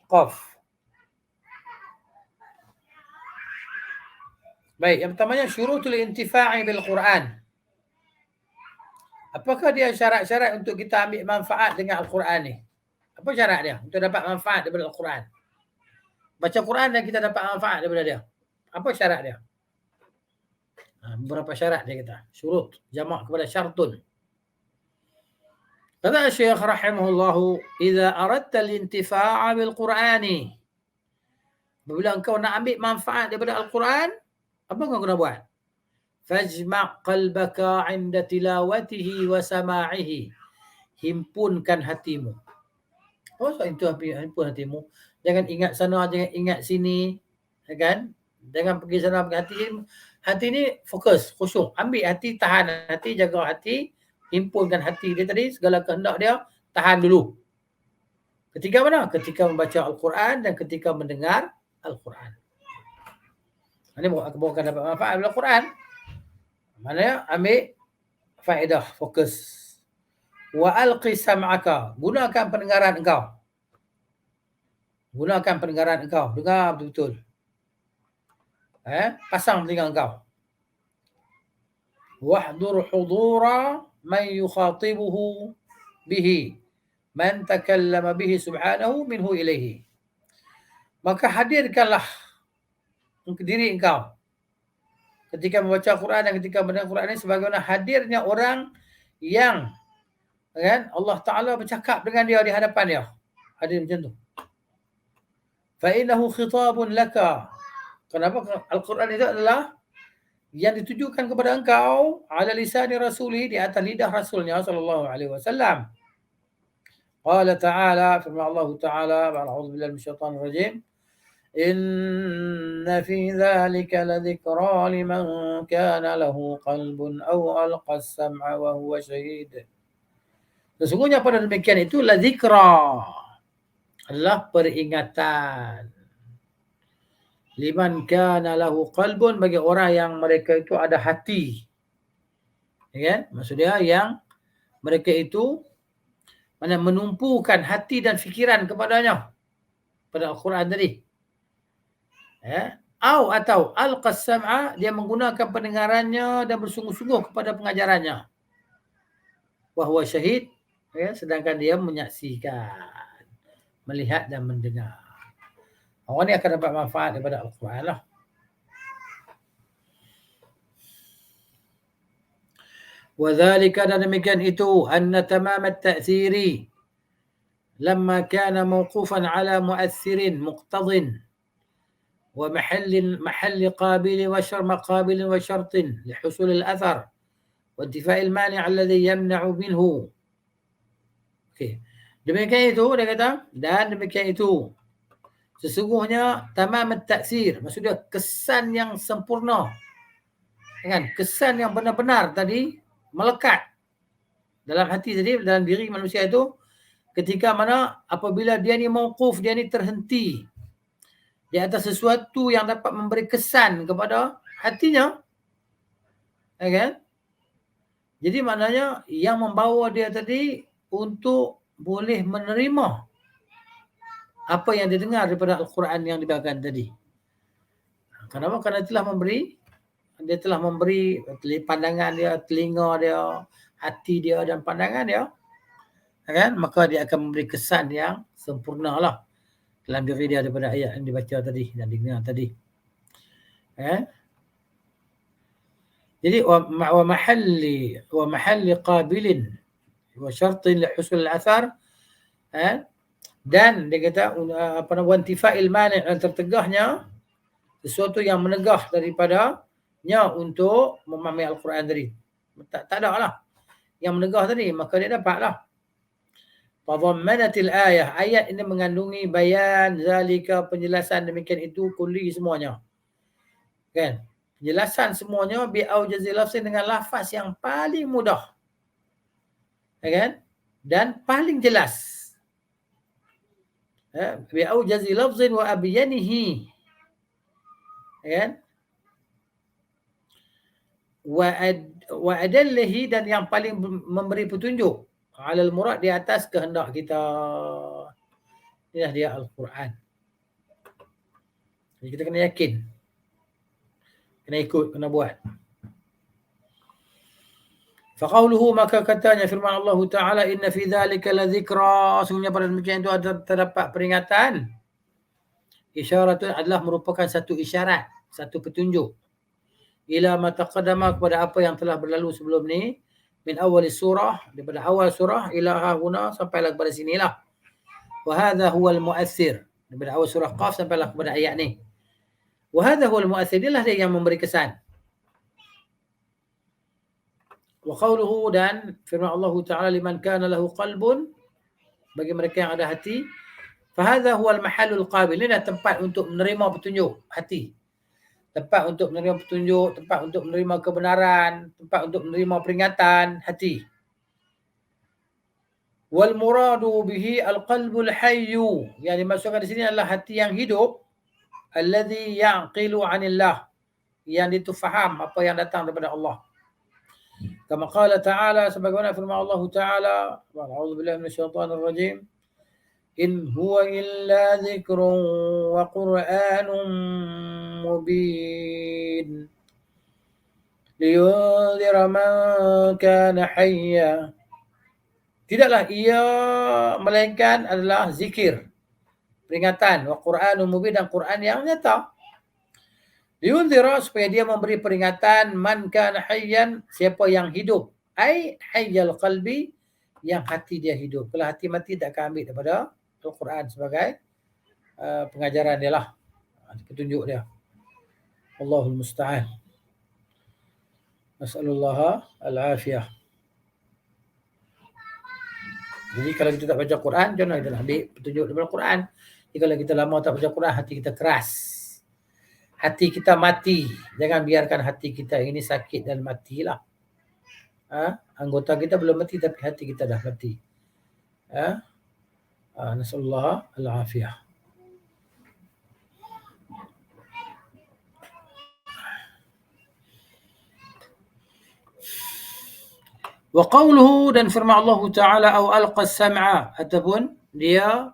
Qaf. Baik, yang pertamanya syurutul intifa'i bil Quran. Apakah dia syarat-syarat untuk kita ambil manfaat dengan Al-Quran ni? Apa syarat dia untuk dapat manfaat daripada Al-Quran? Baca Quran dan kita dapat manfaat daripada dia. Apa syarat dia? Beberapa syarat dia kata. Syurut, jamak kepada syartun. Kata Syekh rahimahullahu, idza aradta al-intifa'a bil Qur'ani, bila engkau nak ambil manfaat daripada Al-Quran, apa kau kena buat? Fajma' qalbaka 'inda tilawatihi wa sama'ihi. Himpunkan hatimu. Apa maksud itu himpun hatimu? Jangan ingat sana, jangan ingat sini, kan? Jangan pergi sana, pergi hati. Hati ni fokus, khusyuk. Ambil hati, tahan hati, jaga hati, himpunkan hati dia tadi, segala kehendak dia tahan dulu. Ketika mana? Ketika membaca Al-Quran dan ketika mendengar Al-Quran. Ini bukan dapat manfaat dari Al-Quran. Maknanya ambil faedah, fokus. Wa alqi sam'aka. Gunakan pendengaran engkau. Gunakan pendengaran engkau. Dengar betul-betul. Pasang telinga engkau. Wahdur hudura man yukhatibuhu bihi. Man takallama bihi subhanahu minhu ilaihi. Maka hadirkanlah diri engkau ketika membaca Quran dan ketika mendengar Quran ini sebagaimana hadirnya orang yang kan Allah Ta'ala bercakap dengan dia di hadapan dia. Hadir macam tu. Fa'innahu khitabun laka. Kenapa? Al-Quran itu adalah yang ditujukan kepada engkau ala lisani rasuli, di atas lidah rasulnya sallallahu alaihi wasallam. Qala ta'ala, firman Allah Ta'ala, a'udzu billahi minasyaitonir rajim. Inna fi dzalika ladzikra liman kana lahu qalbun aw alqa as-sam'a wa huwa syahid. Sesungguhnya pada demikian itu ladzikra adalah peringatan. Liman kana lahu qalbun, bagi orang yang mereka itu ada hati. Ya, maksudnya yang mereka itu menumpukan hati dan fikiran kepadanya pada Al-Quran tadi. Ya, atau alqas sam'a, dia menggunakan pendengarannya dan bersungguh-sungguh kepada pengajarannya. Wa huwa syahid, ya, sedangkan dia menyaksikan, melihat dan mendengar. Orang ni akan dapat manfaat daripada Al-Quran lah. Wadhalika, dan demikian itu, anna tamam at-ta'thiri lamma kana mawqufan ala mu'athirin muqtadin wa mahalli qabilin wa maqabilin wa syartin lihusul al-athar wa intifa'il mani' alladhi yamna'u minhu. Okey. Demikian itu dia kata, dan demikian itu sesungguhnya tamam at-ta'thir, maksudnya kesan yang sempurna. Kan? Kesan yang benar-benar tadi melekat dalam hati tadi, dalam diri manusia itu, ketika mana apabila dia ni mauquf, dia ni terhenti di atas sesuatu yang dapat memberi kesan kepada hatinya. Kan? Jadi maknanya yang membawa dia tadi untuk boleh menerima apa yang didengar daripada Al-Quran yang dibacakan tadi. Kenapa? Kerana dia telah memberi pandangan dia, telinga dia, hati dia dan pandangan dia. Kan? Maka dia akan memberi kesan yang sempurna lah dalam diri dia daripada ayat yang dibaca tadi dan didengar tadi. Jadi wa mahalli qabilin wa syartin li husul al-athar, dan dia kata wantifa'il mani', tertegahnya sesuatu yang menegah daripadanya untuk memahami Al-Quran tadi. Tak ada lah yang menegah tadi, maka dia dapatlah. Fadhammanatil ayah, ayat ini mengandungi bayan zalika, penjelasan demikian itu, kulli, semuanya. Kan? Penjelasan semuanya bi'aujazil lafzin, dengan lafaz yang paling mudah. Kan? Dan paling jelas. Bi'aujazil lafzin wa abyanihi. Kan? Wa adallahi, dan yang paling memberi petunjuk, alal murad, di atas kehendak kita. Inilah dia Al-Quran. Jadi kita kena yakin, kena ikut, kena buat. Faqauluhu, maka katanya firman Allah Ta'ala, inna fi dzalika ladzikra, sungguhnya pada demikian itu ada terdapat peringatan. Isyaratun adalah merupakan satu isyarat, satu petunjuk. Ila ma taqaddama, kepada apa yang telah berlalu sebelum ni, min awal surah, daripada awal surah ila hahuna, sampailah kepada sinilah. Wa hadha huwal mu'athir, daripada awal surah Qaf sampailah kepada ayat ni. Wa hadha huwal mu'athir, inilah dia yang memberi kesan. Wa qawluhu, dan firman Allah Ta'ala, liman kana lahu qalbun, bagi mereka yang ada hati. Fahadha huwal mahallul qabil, ini adalah tempat untuk menerima petunjuk hati. Tempat untuk menerima petunjuk, tempat untuk menerima kebenaran, tempat untuk menerima peringatan hati. Wal muradu bihi al-qalbul hayyu. Yang dimaksudkan di sini adalah hati yang hidup. Alladhi ya'qilu 'anillah. Yang itu faham apa yang datang daripada Allah. Kama qala ta'ala, sebagaimana firman Allah Ta'ala, a'udzu billahi minasyaitonir rajim. In huwa illa dzikrun wa qur'anun mubin. Liyunzira man kana hayya. Tidaklah ia melainkan adalah zikir, peringatan, wa Qur'anun mubin, dan Quran yang nyata. Liyunzira, supaya dia memberi peringatan, man kana hayyan, siapa yang hidup, ai hayyal qalbi, yang hati dia hidup. Kalau hati mati tak akan ambil daripada Al-Quran sebagai pengajaran dia lah, petunjuk dia. Allahul musta'an. Nas'alullah al-afiyah. Jadi kalau kita tak baca Quran, jangan kita nak ambil petunjuk daripada Quran. Jadi kalau kita lama tak baca Quran, hati kita keras. Hati kita mati. Jangan biarkan hati kita ini sakit dan matilah. Anggota kita belum mati tapi hati kita dah mati. Nasallallahu al-afiyah. Wa qawluhu, dan firman Allah Ta'ala, au alqa as-sam'a, ataupun dia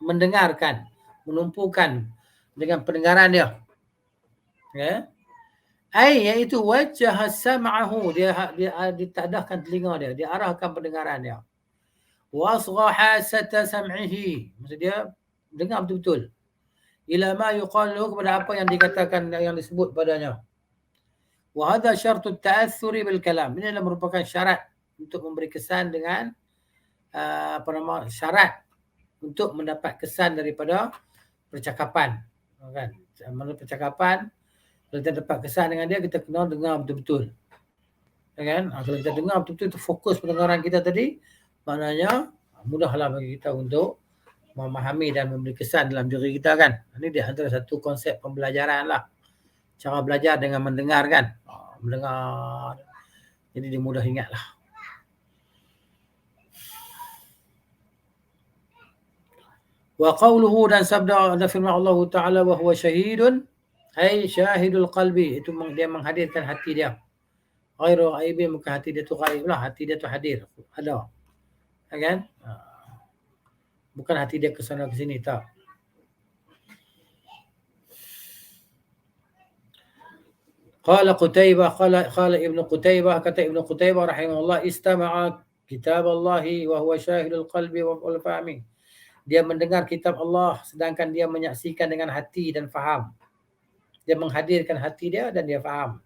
mendengarkan, menumpukan dengan pendengaran dia. Ya. Ai, iaitu wajah sam'ahu, dia ditadahkan telinga dia, dia arahkan pendengaran dia. Wa asgha hasata sam'ihi, maksud dia dengar betul-betul. Ila ma yuqalu, kepada apa yang dikatakan, yang disebut padanya. Wa hadha syartu ta'athuri bil kalam. Ini adalah merupakan syarat untuk memberi kesan dengan syarat untuk mendapat kesan daripada percakapan. Kan? Menurut percakapan, kalau kita dapat kesan dengan dia, kita kena dengar betul-betul. Kan? Kalau kita dengar betul-betul, itu fokus pendengaran kita tadi, maknanya mudahlah bagi kita untuk memahami dan memberi kesan dalam diri kita, kan. Ini dia antara satu konsep pembelajaran lah. Cara belajar dengan mendengar, kan. Mendengar. Jadi dia mudah ingat lah. Wa qawluhu, dan sabda dan firman Allah Ta'ala, wa huwa syahidun, ai syahidul qalbi, itu dia menghadirkan hati dia. Ghairu aibin, bukan hati dia tu ghaib lah, hati dia tu hadir, ada. Kan? Bukan hati dia ke sana ke sini, tak. Qala Qutaibah, qala Ibnu Qutaibah, kata Ibnu Qutaibah rahimahullah, istama'a kitab Allahi wa huwa syahidul qalbi wal fahmi. Dia mendengar kitab Allah sedangkan dia menyaksikan dengan hati dan faham. Dia menghadirkan hati dia dan dia faham.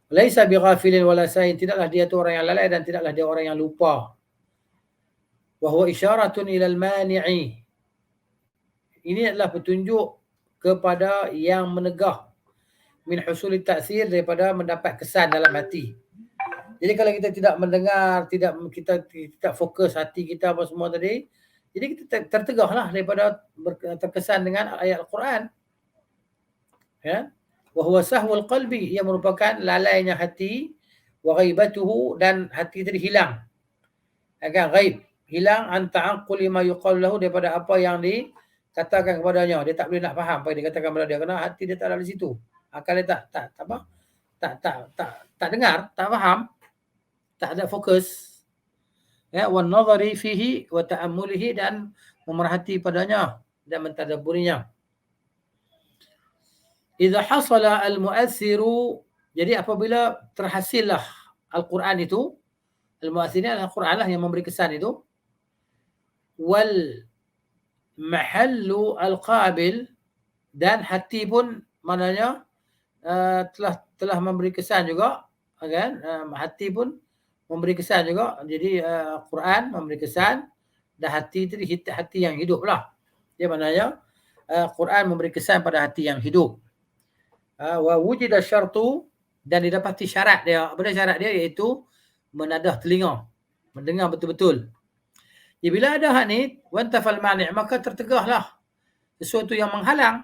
Laisa bighafilin wala sahin, tidaklah dia tu orang yang lalai dan tidaklah dia orang yang lupa. Wa huwa isyaratun ilal mani'i. Ini adalah petunjuk kepada yang menegah min husuli ta'thir, daripada mendapat kesan dalam hati. Jadi kalau kita tidak mendengar, kita tidak fokus hati kita apa semua tadi, jadi kita tertegahlah daripada terkesan dengan ayat Al-Quran. Ya. Wa huwa sahwul qalbi, ia merupakan lalainya hati, wa ghaibatuhu, dan hati tadi hilang. Agak ghaib, hilang an ta'aqquli ma yuqalu lahu, daripada apa yang dikatakan kepadanya. Dia tak boleh nak faham apa yang dikatakan kepada dia kerana hati dia tak ada di situ. Akal dia tak dengar, tak faham, tak ada fokus. Ya, wan nadhari fihi wa ta'ammulihi, dan memerhati padanya dan mentadabburinya. Idza hasala al-mu'assiru, jadi apabila terhasillah Al-Quran itu, al-mu'assir adalah Al-Quran lah yang memberi kesan itu, wal mahallu al-qabil, dan hati pun maknanya telah memberi kesan juga, kan? Hati pun memberi kesan juga. Jadi Quran memberi kesan, dan hati itu hati yang hidup lah. Dia maknanya Quran memberi kesan pada hati yang hidup. Wa wujida syartu, dan didapati syarat dia. Apa dia syarat dia? Iaitu menadah telinga, mendengar betul-betul. Jadi bila ada hak ni, wantafal mani', maka tertegahlah sesuatu yang menghalang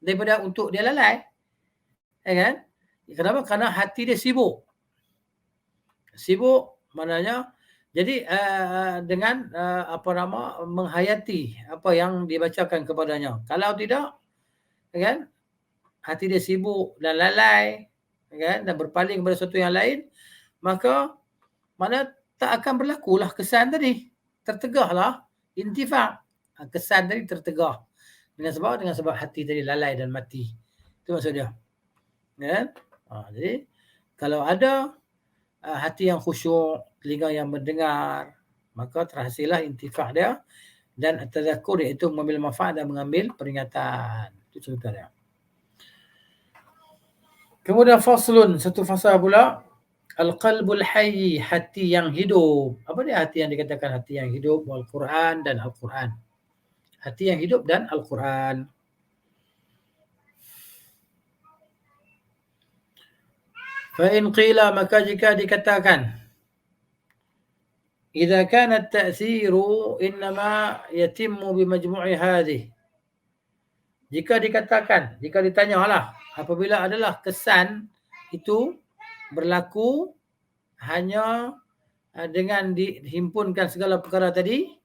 daripada untuk dia lalai. Ya kan? Kenapa? Kerana hati dia sibuk. Sibuk Maknanya jadi dengan menghayati apa yang dibacakan kepadanya. Kalau tidak, kan, hati dia sibuk dan lalai, kan, dan berpaling kepada sesuatu yang lain, maka mana tak akan berlakulah kesan tadi. Tertegahlah intifa'. Kesan tadi tertegah. Dengan sebab hati tadi lalai dan mati. Itu maksud dia. Kan? Jadi kalau ada hati yang khusyuk, telinga yang mendengar, maka terhasillah intifa' dia dan tadzakur, iaitu mengambil manfaat dan mengambil peringatan. Itu cerita dia. Kemudian faslun, satu fasa pula, al-qalbul hayy, hati yang hidup. Apa dia hati yang dikatakan hati yang hidup? Al-Quran dan Al-Quran. Hati yang hidup dan Al-Quran. Fa'in qila, maka jika dikatakan, idza kana at-ta'thiru innama yatimmu bimajmu'i hadhihi. Jika dikatakan, jika ditanyalah, apabila adalah kesan itu berlaku hanya dengan dihimpunkan segala perkara tadi,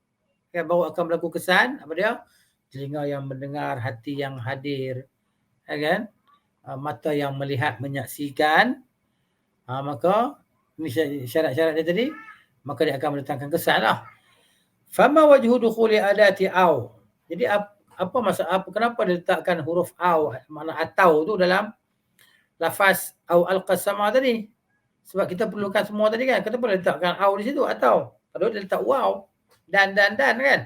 kan, baru akan berlaku kesan. Apa dia? Telinga yang mendengar, hati yang hadir, kan? Mata yang melihat, menyaksikan. Maka ini syarat-syarat dia tadi, maka dia akan mendatangkan kesan lah. Fama wajhu dukhuli adati aw. Jadi apa masalah, kenapa dia letakkan huruf aw, makna atau tu dalam lafaz aw al-qasama tadi? Sebab kita perlukan semua tadi kan. Kenapa dia letakkan aw di situ, atau? Kalau dia letak waw dan kan.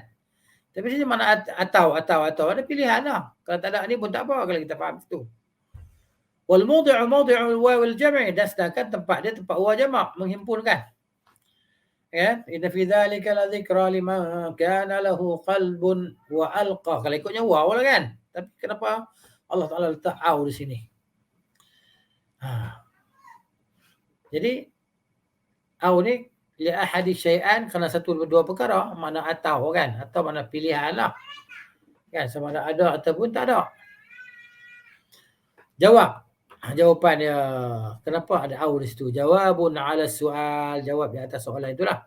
Tapi sini mana atau ada pilihan lah. Kalau tak ada ni pun tak apa kalau kita faham situ. Wal mawdi'u mawdi'u waw al jam'i, dan sedangkan tempat dia tempat waw jamak, menghimpunkan. Ya, inna fi dzalika la dzikra liman kana lahu qalbun wa alqa. Kalau ikutnya waw lah kan. Tapi kenapa Allah Taala letak aw di sini? Jadi aw ni li ahadi syai'an, kerana satu dua perkara, mana atau kan, atau mana pilihan lah. Kan, sama ada ataupun tak ada. Jawapan dia, kenapa ada aw di situ? Jawabun ala soal, jawab di atas soalan itulah.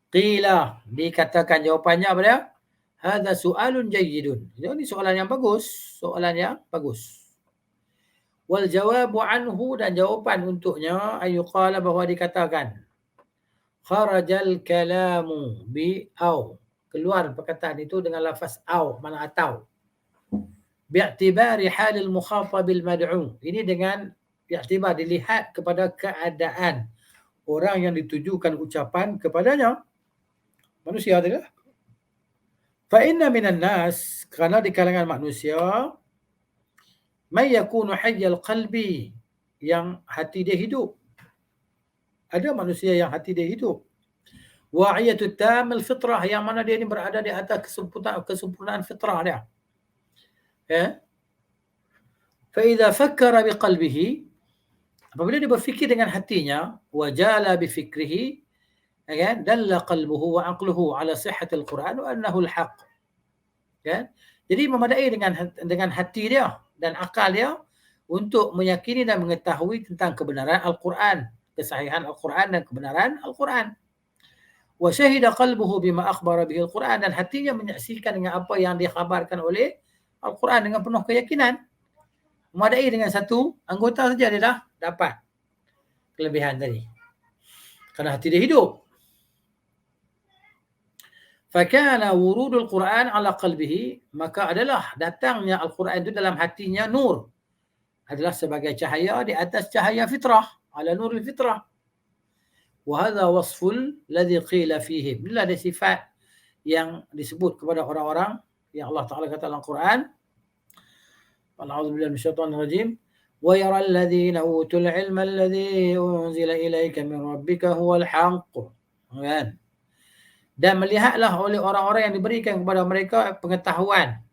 Qila, dikatakan jawapannya apa dia? Hadza su'alun jayyidun. Ini soalan yang bagus, Wal jawabu anhu, dan jawapan untuknya ayuqala, bahwa dikatakan kharajal kalamu bi aw, keluar perkataan itu dengan lafaz aw, mana atau. Bi'tibari halil mukhatabil mad'u. Ini dengan bi'tibar, dilihat kepada keadaan orang yang ditujukan ucapan kepadanya, manusia tadi lah. Fa inna minan nas, kerana di kalangan manusia, may yakunu hayyal qalbi, yang hati dia hidup. Ada manusia yang hati dia hidup. Wa'iyatu tamil fitrah, yang mana dia ni berada di atas kesempurnaan fitrah dia. Ya. Fa idza fakkara biqalbihi, apabila dia berfikir dengan hatinya, wajala bifikrihi, kan, dalla qalbuhu wa aqluhu ala sihhatil Quran wa annahu al-haq. Kan? Jadi memadai dengan hati dia dan akal dia untuk meyakini dan mengetahui tentang kebenaran Al-Quran, kesahihan Al-Quran dan kebenaran Al-Quran. Wa syahida qalbuhu bima akhbara bihi Al-Quran, dan hatinya menyaksikan dengan apa yang dikhabarkan oleh Al-Quran dengan penuh keyakinan. Memadai dengan satu anggota saja dia dah dapat kelebihan tadi. Kerana hati dia hidup. Fakana wurudul Quran ala qalbihi, maka adalah datangnya Al-Quran itu dalam hatinya nur, adalah sebagai cahaya di atas cahaya fitrah, ala nurul fitrah. Wa hadha wasful ladzi qila fihim. Inilah ada sifat yang disebut kepada orang-orang yang Allah Taala kata dalam Quran. A'udzubillahi minasyaitonir rajim. Wa yaral ladzina utul ilma alladzi unzila ilaika min rabbika huwal haqq. Kan? Dan melihatlah oleh orang-orang yang diberikan kepada mereka pengetahuan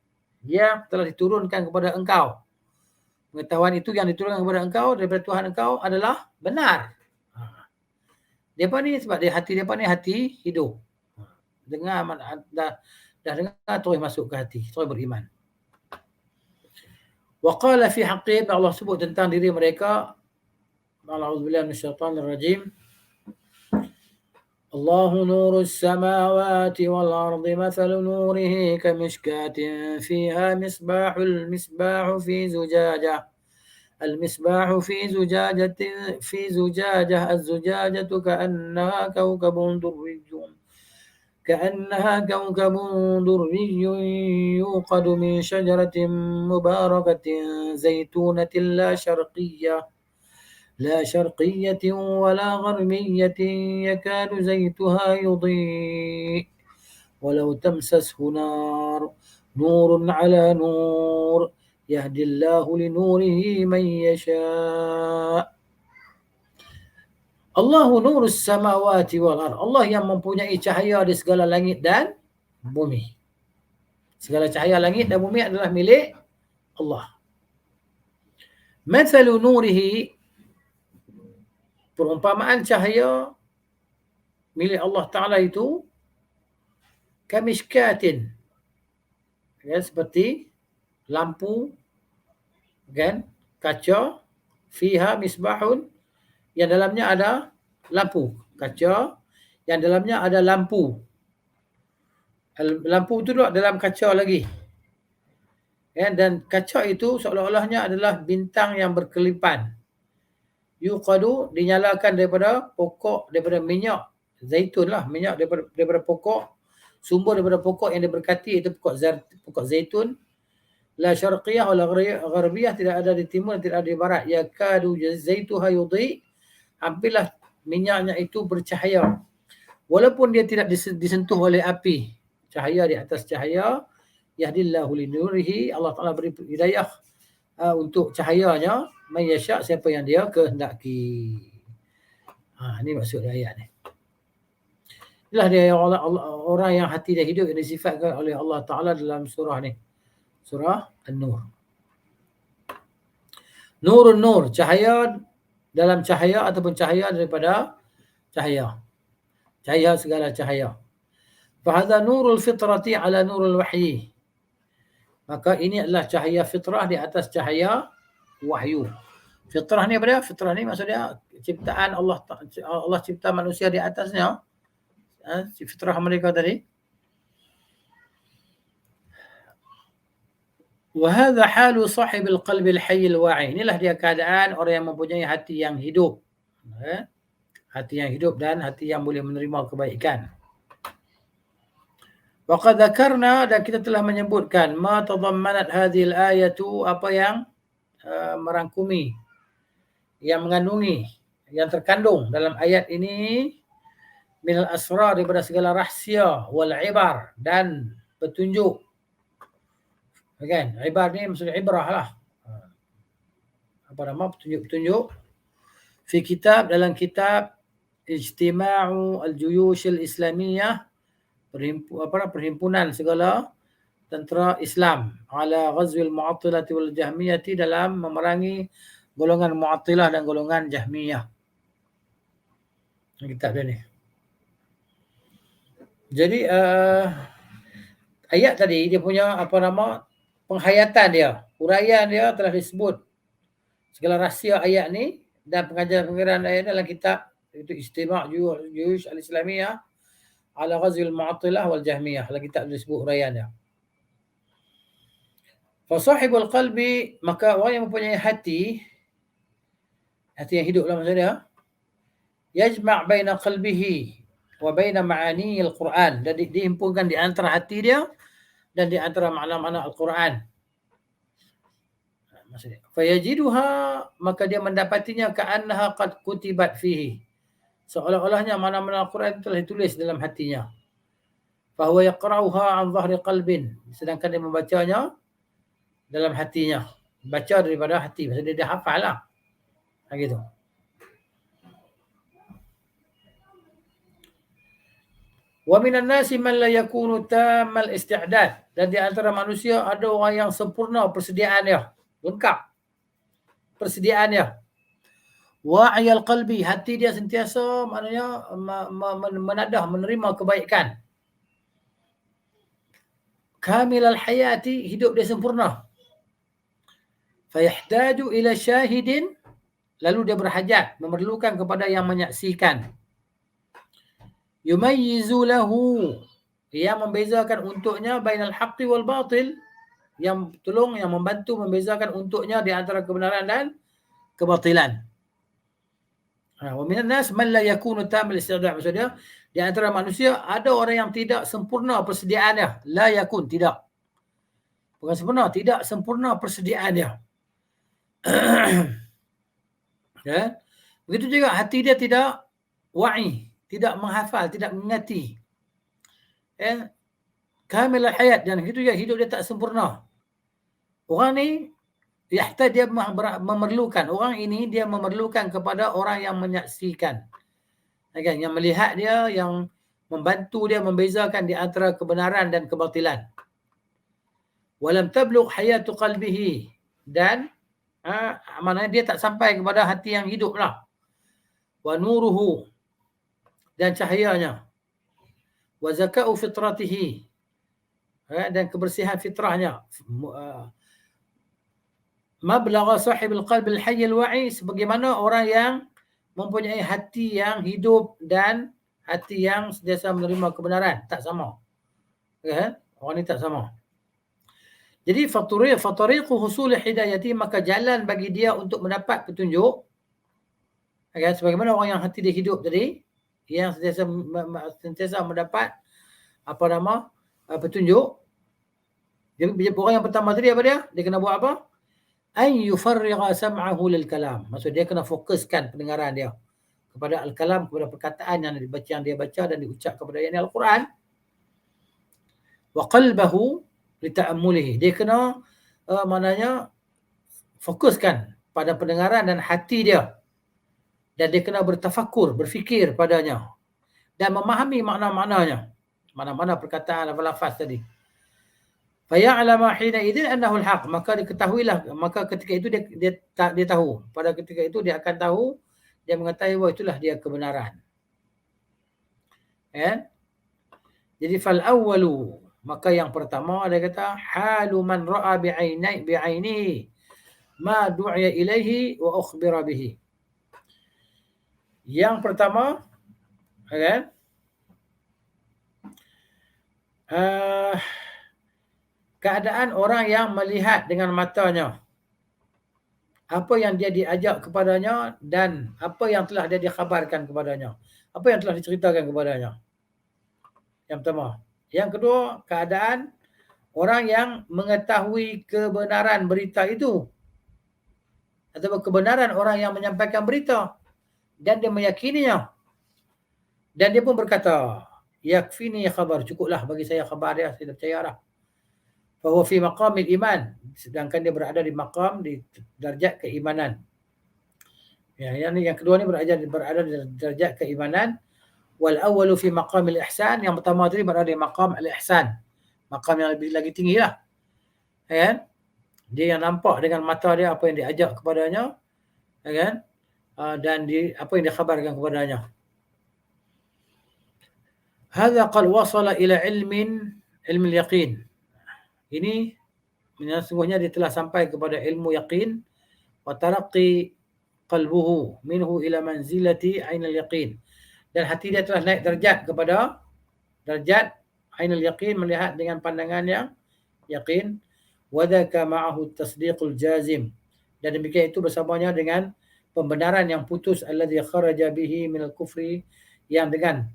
yang telah diturunkan kepada engkau. Pengetahuan itu yang diturunkan kepada engkau daripada Tuhan engkau adalah benar. Depa ni sebab dia hati depa ni hati hidup. Dengar dah dengar terus masuk ke hati, terus beriman. Wa qala fi haqqihim, Allah sebut tentang diri mereka, a'udzubillahi minasyaitonir rajim. الله نور السماوات والأرض مثل نوره كمشكاة فيها المصباح في زجاجة الزجاجة كأنها كوكب دري يوقد من شجرة مباركة زيتونة لا شرقية ولا غربية يكاد زيتها يضيء ولو تمسسه نور على نور يهدي الله لنوره من يشاء. Allahu nurus samawati wal ard. Allah yang mempunyai cahaya di segala langit dan bumi. Segala cahaya langit dan bumi adalah milik Allah. Mathalu nurihi, perumpamaan cahaya milik Allah Ta'ala itu kamishkatin, ya, seperti lampu, kan, kaca, fiha misbahun, yang dalamnya ada lampu, kaca yang dalamnya ada lampu. Lampu itu duduk dalam kaca lagi, ya, dan kaca itu seolah-olahnya adalah bintang yang berkelipan. Yuqadu, dinyalakan daripada pokok, daripada minyak zaitun lah, minyak daripada pokok, sumber daripada pokok yang diberkati, itu pokok zaitun. La syarqiyah wala gharbiyah, tidak ada di timur, tidak ada di barat. Yakadu zaituha yudhi, hampirlah minyaknya itu bercahaya walaupun dia tidak disentuh oleh api. Cahaya di atas cahaya. Yahdillahu linurihi, Allah Ta'ala beri hidayah untuk cahayanya, man yasha', siapa yang dia kehendaki. Ini maksud ayat ni. Inilah dia orang yang hati dia hidup, yang disifatkan oleh Allah Ta'ala dalam surah ni, surah An-Nur. Nurun nur, cahaya dalam cahaya ataupun cahaya daripada cahaya. Cahaya segala cahaya. Fahadha nurul fitrati ala nurul wahyi. Maka ini adalah cahaya fitrah di atas cahaya wahyu. Fitrah ni apa dia? Fitrah ni maksudnya ciptaan Allah. Allah cipta manusia di atasnya. Fitrah mereka tadi. Wahadha halu sahibil qalbil hayyil wa'i. Inilah dia keadaan orang yang mempunyai hati yang hidup. Hati yang hidup dan hati yang boleh menerima kebaikan. Waqad dzakarna, dan kita telah menyebutkan, ma tadammanat hadhil ayatu, apa yang merangkumi, yang mengandungi, yang terkandung dalam ayat ini, minal asrar, daripada segala rahsia, wal ibar, dan petunjuk. Kan? Ibar ni maksudnya ibrah lah. Apa nama? Petunjuk-petunjuk. Fi kitab, dalam kitab Ijtima'u al-Juyush al-Islamiyah, perhimpunan segala tentera Islam, ala ghazwil mu'attilah wal jahmiyah, dalam memerangi golongan mu'attilah dan golongan jahmiyah. Kitab dia ni. Jadi ayat tadi dia punya penghayatan dia, huraian dia telah disebut segala rahsia ayat ni, dan pengajaran ayat dalam kitab itu Ijtima' Juyush al-Islamiyah ala ghazwil mu'attilah wal jahmiyah. Dalam kitab disebut huraian dia. Fa sahibul qalbi, maka orang yang mempunyai hati yang hidup dalam masa dia, yajma' baina qalbihi wa baina ma'ani al-Quran, dan dihimpunkan di antara hati dia dan di antara makna-makna Al-Quran. Maksudnya, fayajiduha, maka dia mendapatinya ka'annaha qad kutibat fihi, seolah-olahnya makna-makna Al-Quran telah ditulis dalam hatinya. Fahuwa yaqra'uha an dhahri qalbin, sedangkan dia membacanya dalam hatinya. Baca daripada hati, maksudnya dia hafal lah. Gitu. Wa minan nasi man la yakunu tammal isti'dad, dan di antara manusia ada orang yang sempurna persediaannya, lengkap persediaannya. Wa'iyal qalbi, hati dia sentiasa maknanya menadah, menerima kebaikan. Kamilal hayati, hidup dia sempurna. Fayahtaju ila syahidin, lalu dia berhajat, memerlukan kepada yang menyaksikan. yumayyizu lahu, yang membezakan untuknya bainal haqqi wal batil, yang tolong, yang membantu membezakan untuknya di antara kebenaran dan kebatilan. Wa minan nas man la yakunu tamil istidad, maksudnya di antara manusia ada orang yang tidak sempurna persediaannya, la yakun, tidak. Bukan sempurna, tidak sempurna persediaannya. Ya. Begitu juga hati dia tidak wa'i, tidak menghafal, tidak mengingati. Ya. Kamil hayat, dan begitu juga hidup dia tak sempurna. Orang ni dia memerlukan, orang ini dia memerlukan kepada orang yang menyaksikan, yang melihat dia, yang membantu dia membezakan di antara kebenaran dan kebatilan. Walam tablugh hayatu qalbihi, dan maknanya dia tak sampai kepada hati yang hidup lah. Wa nuruhu, dan cahayanya. Wa zaka'u fitratihi, dan kebersihan fitrahnya. Mablagha sahibul qalbil hayyil wa'i, sebagaimana orang yang mempunyai hati yang hidup dan hati yang sentiasa menerima kebenaran, tak sama. Orang ni tak sama. Jadi fatariqu husul hidayati, maka jalan bagi dia untuk mendapat petunjuk, sebagaimana orang yang hati dia hidup tadi, yang sentiasa mendapat petunjuk. Jadi orang yang pertama tadi apa dia? Dia kena buat apa? An yufarrigha sam'ahu lil kalam. Maksud dia kena fokuskan pendengaran dia kepada al-kalam, kepada perkataan yang dia baca dan diucap kepada yang Al-Quran. Wa qalbahu li ta'ammulihi. Dia kena maknanya fokuskan pada pendengaran dan hati dia. Dan dia kena bertafakur, berfikir padanya dan memahami makna-maknanya. Mana-mana perkataan lafaz tadi. Faya'lama hina idzin annahu al-haq, maka diketahuilah, maka ketika itu dia tahu, pada ketika itu dia akan tahu, dia mengetahui bahawa itulah dia kebenaran. Jadi fal awwalu, maka yang pertama dia kata halu man ra'a bi'ainihi ma du'iya ilaihi wa ukhbira bihi. Yang pertama, keadaan orang yang melihat dengan matanya apa yang dia diajak kepadanya dan apa yang telah dia dikhabarkan kepadanya, apa yang telah diceritakan kepadanya. Yang pertama. Yang kedua, keadaan orang yang mengetahui kebenaran berita itu atau kebenaran orang yang menyampaikan berita dan dia meyakininya, dan dia pun berkata, yakfini khabar, cukuplah bagi saya khabar dia, saya dah percaya dah. Fahuwa fi maqamil iman, sedangkan dia berada di maqam, di darjat keimanan. Yang kedua ni berada di darjat keimanan. Wal awwalu fi maqamil ihsan, yang pertama tadi berada di maqam al-ihsan, maqam yang lebih lagi tinggi lah. Dia yang nampak dengan mata dia apa yang diajak kepadanya, dan apa yang dikhabarkan kepadanya. Hadza qad wasala ila ilmi al-yaqin. Ini sesungguhnya dia telah sampai kepada ilmu yaqin, wa taraqqi qalbuhu minhu ila manzilati ainul yaqin, dan hati dia telah naik darjat kepada darjat ainul yaqin, melihat dengan pandangan yang yaqin. Wa dzaka ma'ahu tasdiqul jazim, dan demikian itu bersamanya dengan pembenaran yang putus, alladhi kharaja bihi minal kufri, yang dengan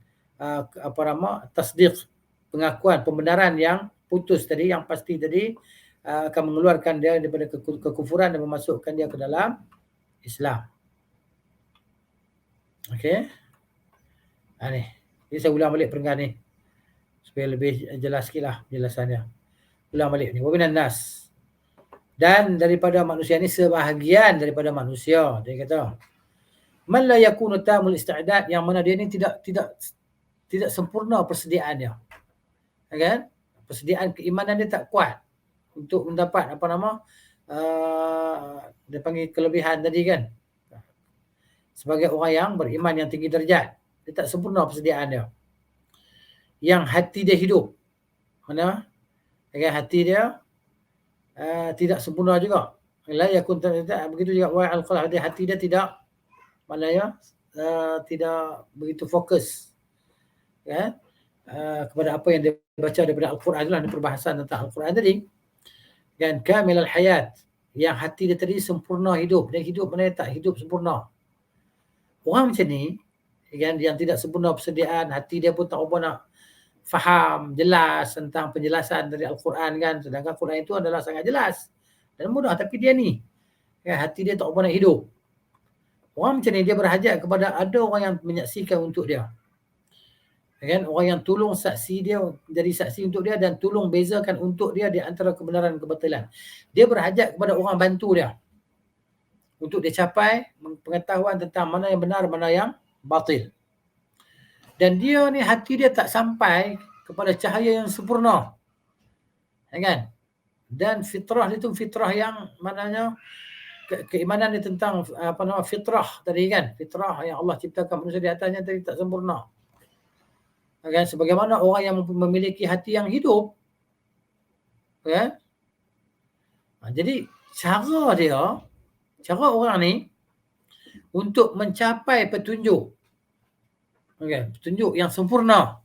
tasdiq, pengakuan, pembenaran yang putus tadi, yang pasti tadi, akan mengeluarkan dia daripada kekufuran dan memasukkan dia ke dalam Islam. Okey. Ini saya ulang balik perenggan ni supaya lebih jelas sikitlah penjelasannya. Ulang balik ni. Wa minan nas, dan daripada manusia ni, sebahagian daripada manusia, dia kata man la yakunu tamul istidad, yang mana dia ni tidak sempurna persediaannya. Kan? Persediaan keimanan dia tak kuat untuk mendapat dia panggil kelebihan tadi kan. Sebagai orang yang beriman yang tinggi darjat, dia tak sempurna persediaan dia. Yang hati dia hidup. Mana? Hati dia tidak sempurna juga. La yakun begitu juga wa al-qalb, hati dia tidak, maknanya tidak begitu fokus. kepada apa yang dia baca daripada Al-Quran itulah, perbahasan tentang Al-Quran tadi. Dan kamil al-hayat, yang hati dia tadi sempurna hidup. Dia hidup mana tak hidup sempurna. Orang macam ni, yang tidak sempurna persediaan, hati dia pun tak apa nak faham jelas tentang penjelasan dari Al-Quran kan. Sedangkan Al-Quran itu adalah sangat jelas dan mudah, tapi dia ni hati dia tak apa nak hidup. Orang macam ni dia berhajat kepada ada orang yang menyaksikan untuk dia. Orang yang tolong saksi dia, jadi saksi untuk dia dan tolong bezakan untuk dia di antara kebenaran dan kebatilan. Dia berhajat kepada orang bantu dia untuk dia capai pengetahuan tentang mana yang benar, mana yang batil. Dan dia ni hati dia tak sampai kepada cahaya yang sempurna. Kan? Dan fitrah dia tu fitrah yang maknanya keimanan dia tentang fitrah tadi kan. Fitrah yang Allah ciptakan manusia di atasnya tadi tak sempurna. Kan? Sebagaimana orang yang memiliki hati yang hidup. Kan? Jadi cara orang ni untuk mencapai petunjuk, petunjuk yang sempurna,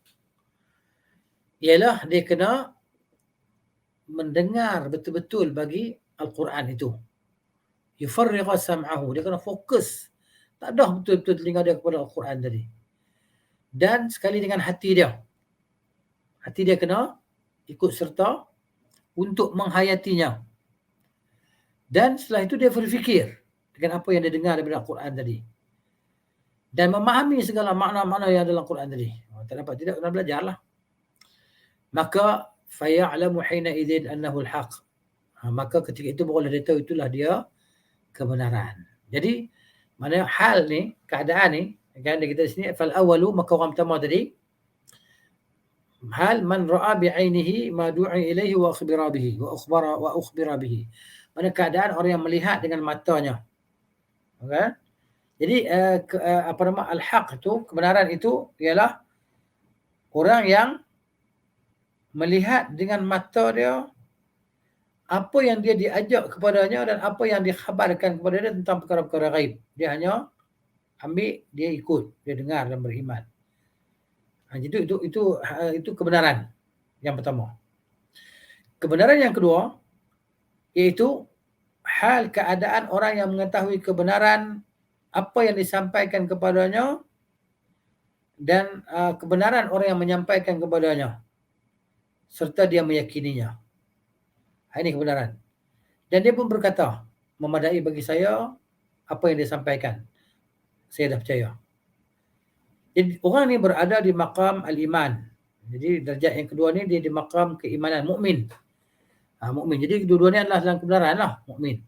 ialah dia kena mendengar betul-betul bagi Al-Quran itu. Yufarriqa sam'ahu, dia kena fokus, tak dah betul-betul telinga dia kepada Al-Quran tadi. Dan sekali dengan hati dia kena ikut serta untuk menghayatinya. Dan setelah itu dia berfikir dengan apa yang dia dengar daripada Al-Quran tadi. Dan memahami segala makna-makna yang dalam Al-Quran tadi. Tak dapat tidak, kena belajarlah. Maka faya'lamu hina idzin annahu al-haq. Maka ketika itu barulah dia tahu itulah dia kebenaran. Jadi mana hal ni, keadaan ni, kan dia kata di sini fal awwalu, maka orang pertama tadi hal man ra'a bi'ainihi ma du'i ilaihi wa akhbara bihi wa ukhbira bihi. Mana keadaan orang yang melihat dengan matanya. Okay? Jadi al-haq itu, kebenaran itu ialah orang yang melihat dengan mata dia apa yang dia diajak kepadanya dan apa yang dikhabarkan kepada dia tentang perkara-perkara gaib. Dia hanya ambil, dia ikut, dia dengar dan beriman. Itu kebenaran yang pertama. Kebenaran yang kedua iaitu hal keadaan orang yang mengetahui kebenaran apa yang disampaikan kepadanya dan kebenaran orang yang menyampaikan kepadanya serta dia meyakininya. Ini kebenaran. Dan dia pun berkata, memadai bagi saya apa yang dia sampaikan. Saya dah percaya. Jadi orang ni berada di maqam al-iman. Jadi darjah yang kedua ni dia di maqam keimanan, mukmin. Mukmin. Jadi dua-duanya adalah dalam kebenaran lah, mukmin.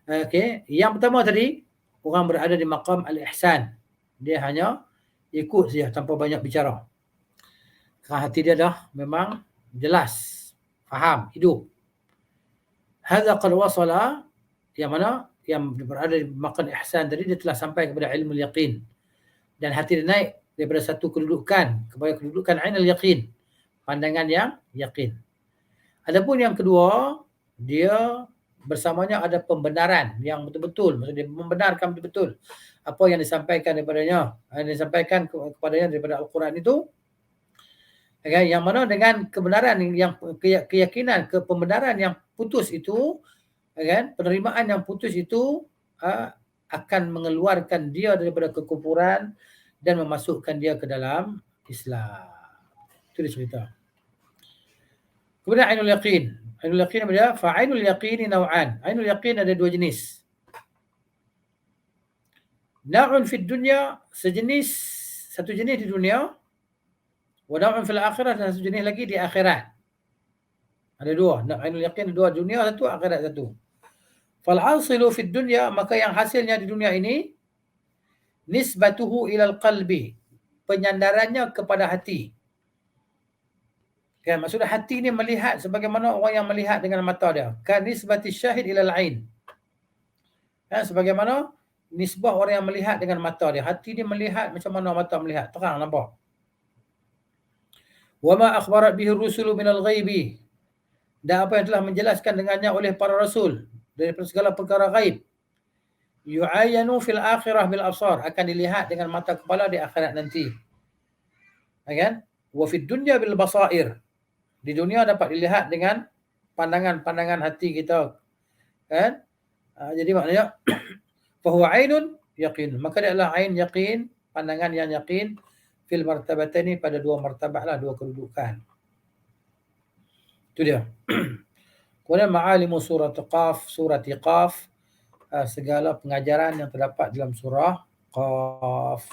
Okey, yang pertama tadi orang berada di maqam al-ihsan. Dia hanya ikut saja tanpa banyak bicara. Kerana hati dia dah memang jelas, faham, hidup. Hadza qad wasala, yang mana yang berada di maqam ihsan tadi dia telah sampai kepada ilmu yaqin. Dan hati dia naik daripada satu kedudukan kepada kedudukan ainul yaqin, pandangan yang yakin. Adapun yang kedua, dia bersamanya ada pembenaran yang betul-betul, maksudnya dia membenarkan betul-betul apa yang disampaikan daripadanya, yang disampaikan kepadanya daripada Al-Quran itu. Yang mana dengan kebenaran yang keyakinan, pembenaran yang putus itu, penerimaan yang putus itu akan mengeluarkan dia daripada kekufuran dan memasukkan dia ke dalam Islam. Itu dia cerita. Kemudian ainul yaqin. Ainul yaqin apa dia? Fa ainul yaqini naw'an. Ainul yaqin ada dua jenis. Naw'un fid dunya, satu jenis di dunia. Wa naw'un fil akhirah, dan satu jenis lagi di akhirat. Ada dua. Ainul yaqin dua, dunia satu, akhirat satu. Fal hasilu fid dunya, maka yang hasilnya di dunia ini nisbatuhu ilal qalbi, penyandarannya kepada hati. Maksudnya hati ni melihat sebagaimana orang yang melihat dengan mata dia. Kan nisbati syahid ilal ain. Sebagaimana nisbah orang yang melihat dengan mata dia. Hati dia melihat macam mana mata melihat. Terang nampak. Wa ma akhbarat bihi rusulu minal ghaibi. Dan apa yang telah menjelaskan dengannya oleh para rasul daripada segala perkara gaib. Yu'ayanu fil akhirah bil absar, akan dilihat dengan mata kepala di akhirat nanti. Kan? Wa fid dunya bil basair. Di dunia dapat dilihat dengan pandangan-pandangan hati kita. Kan? Jadi maknanya fahuwa ainun yaqin. Maka dia adalah ain yaqin, pandangan yang yaqin fil martabataini, pada dua martabat lah, dua kedudukan. Itu dia. Kemudian ma'alimu surat Qaf, segala pengajaran yang terdapat dalam surah Qaf.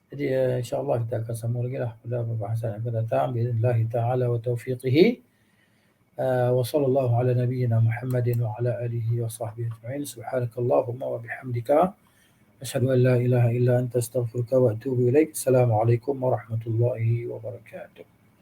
Jadi insya-Allah kita akan sambung lagi lah pada pembahasan yang akan datang biidznillah taala wa taufiqihi. Wa sallallahu ala nabiyyina Muhammadin wa ala alihi wa sahbihi ajma'in. Subhanakallahumma wa bihamdika asyhadu an la ilaha illa anta astaghfiruka wa atubu ilaik. Assalamualaikum warahmatullahi wabarakatuh.